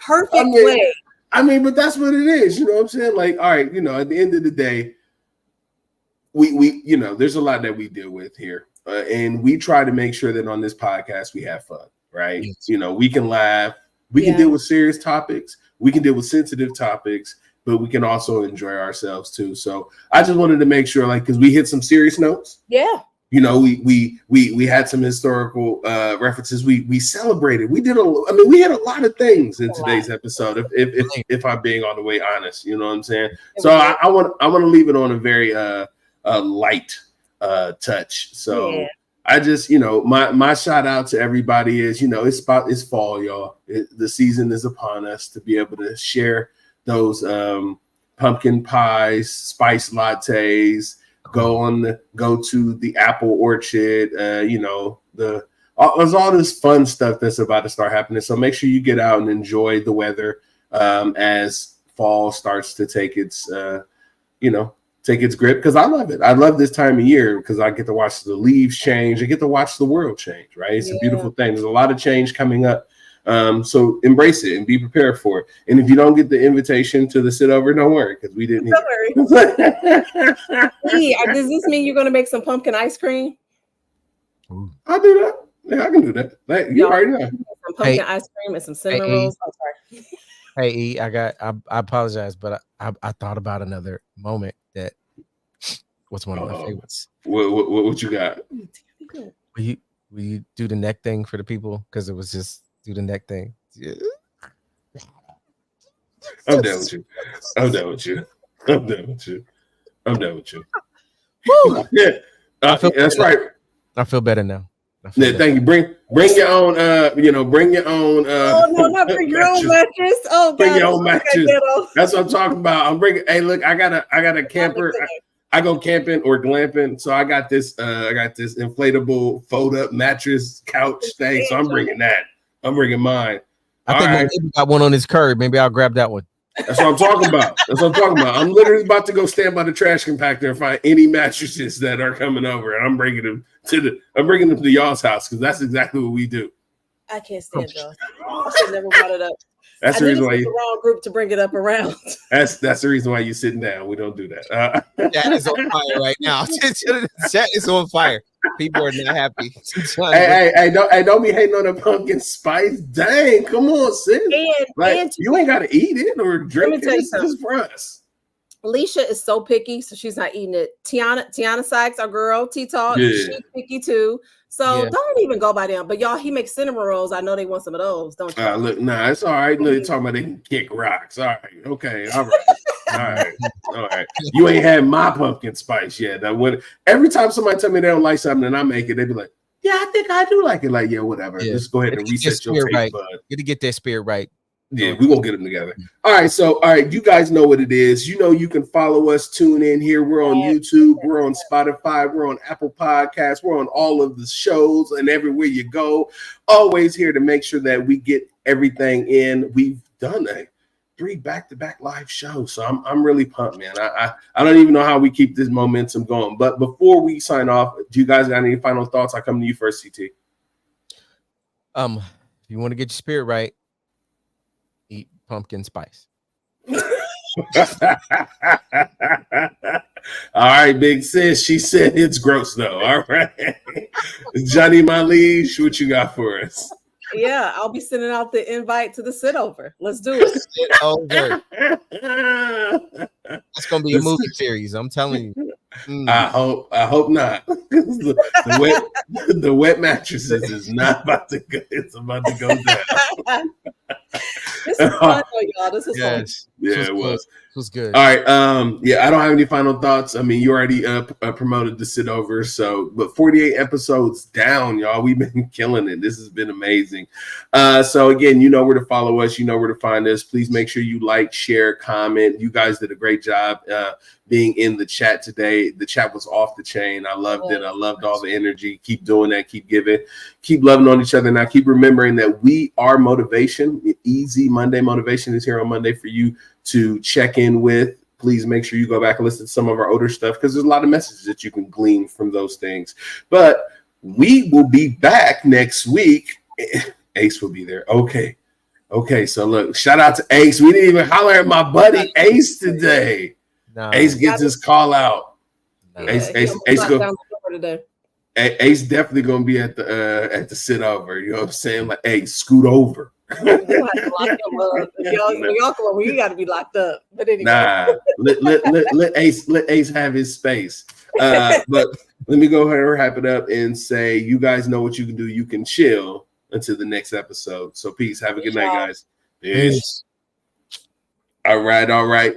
perfect way. But that's what it is. You know what I'm saying? All right, at the end of the day, we there's a lot that we deal with here. And we try to make sure that on this podcast we have fun, right? Yes. We can laugh, we can deal with serious topics, we can deal with sensitive topics, but we can also enjoy ourselves too. So I just wanted to make sure, because we hit some serious notes. Yeah. We had some historical references. We celebrated. We had a lot of things in today's episode. If I'm being all the way honest, you know what I'm saying. So I want to leave it on a very light touch. So I just my shout out to everybody is it's fall, y'all. The season is upon us to be able to share those pumpkin pies, spice lattes. Go to the apple orchard. There's all this fun stuff that's about to start happening. So make sure you get out and enjoy the weather as fall starts to take its grip. Because I love it. I love this time of year because I get to watch the leaves change. I get to watch the world change. Right? It's a beautiful thing. There's a lot of change coming up. So embrace it and be prepared for it. And if you don't get the invitation to the sit over, don't worry, because we didn't. Don't worry. Does this mean you're going to make some pumpkin ice cream? I'll do that. Yeah, I can do that. You already know. Some pumpkin ice cream and some cinnamon rolls. I'm sorry. Hey, E, I apologize, but I thought about another moment that was one of my favorites. What you got? Will you do the neck thing for the people? Because it was just do the neck thing. Yeah. I'm done with you. I'm done with you. I'm done with you. I'm done with you. Yeah, that's right. I feel better now. Yeah, thank you. Bring your own. Bring your own. Oh no, not bring your own mattress. Oh God, bring your own mattress. That's what I'm talking about. I'm bringing. Hey, look, I got a camper. I go camping or glamping, so I got this inflatable fold up mattress couch thing. So I'm bringing that. I'm bringing mine. I think my neighbor got one on his curb. Maybe I'll grab that one. That's what I'm talking about. I'm literally about to go stand by the trash compactor and find any mattresses that are coming over, and I'm bringing them to y'all's house because that's exactly what we do. I can't stand y'all. I should never brought it up. That's the reason why the wrong group to bring it up around. That's the reason why you're sitting down. We don't do that. Chat is on fire right now. Chat is on fire. People are not happy. Hey, don't be hating on the pumpkin spice. Dang, come on, sis. You ain't got to eat it or drink it. It's just for us. Alicia is so picky, so she's not eating it. Tiana Sykes, our girl, T-Talk, she's picky too. So don't even go by them. But y'all, he makes cinnamon rolls. I know they want some of those, don't you? Look, it's all right. Look, talking about they can kick rocks. All right, okay, all right, all right. You ain't had my pumpkin spice yet. Every time somebody tell me they don't like something and I make it, they be like, "Yeah, I think I do like it." Like, yeah, whatever. Just go ahead and reset your taste bud. You to get that spirit right. Yeah, we're gonna get them together. All right, you guys know what it is. You can follow us, tune in here. We're on YouTube, we're on Spotify, we're on Apple Podcasts, we're on all of the shows and everywhere you go. Always here to make sure that we get everything in. We've done 3 back-to-back live shows, so I'm really pumped, man. I don't even know how we keep this momentum going. But before we sign off, do you guys got any final thoughts? I come to you first, CT. If you want to get your spirit right, eat pumpkin spice. All right, big sis. She said it's gross though. All right. Johnny Malish, what you got for us? Yeah, I'll be sending out the invite to the sit over. Let's do it. Sit over. It's gonna be a movie series. I'm telling you. I hope not. the wet mattresses is not about to go. It's about to go down. This is fun though, y'all. This is fun. Yeah, it was. It was good. All right. I don't have any final thoughts. I mean, you already promoted the sit over. But 48 episodes down, y'all. We've been killing it. This has been amazing. So again, you know where to follow us. You know where to find us. Please make sure you like, share, comment. You guys did a great job being in the chat today. The chat was off the chain. I loved it. I loved all the energy. Keep doing that. Keep giving. Keep loving on each other. Now keep remembering that we are motivation. Easy Monday motivation is here on Monday for you to check in with. Please make sure you go back and listen to some of our older stuff because there's a lot of messages that you can glean from those things. But we will be back next week. Ace will be there. Okay. So look, shout out to Ace. We didn't even holler at my buddy Ace today. No. Ace gets his call out. No. Ace definitely gonna be at the sit over. You know what I'm saying? Like, hey, scoot over. Y'all come over, you got to be locked up. But anyway. Nah, let Ace have his space. But let me go ahead and wrap it up and say, you guys know what you can do. You can chill until the next episode. So peace. Have a good night, guys. Peace. All right.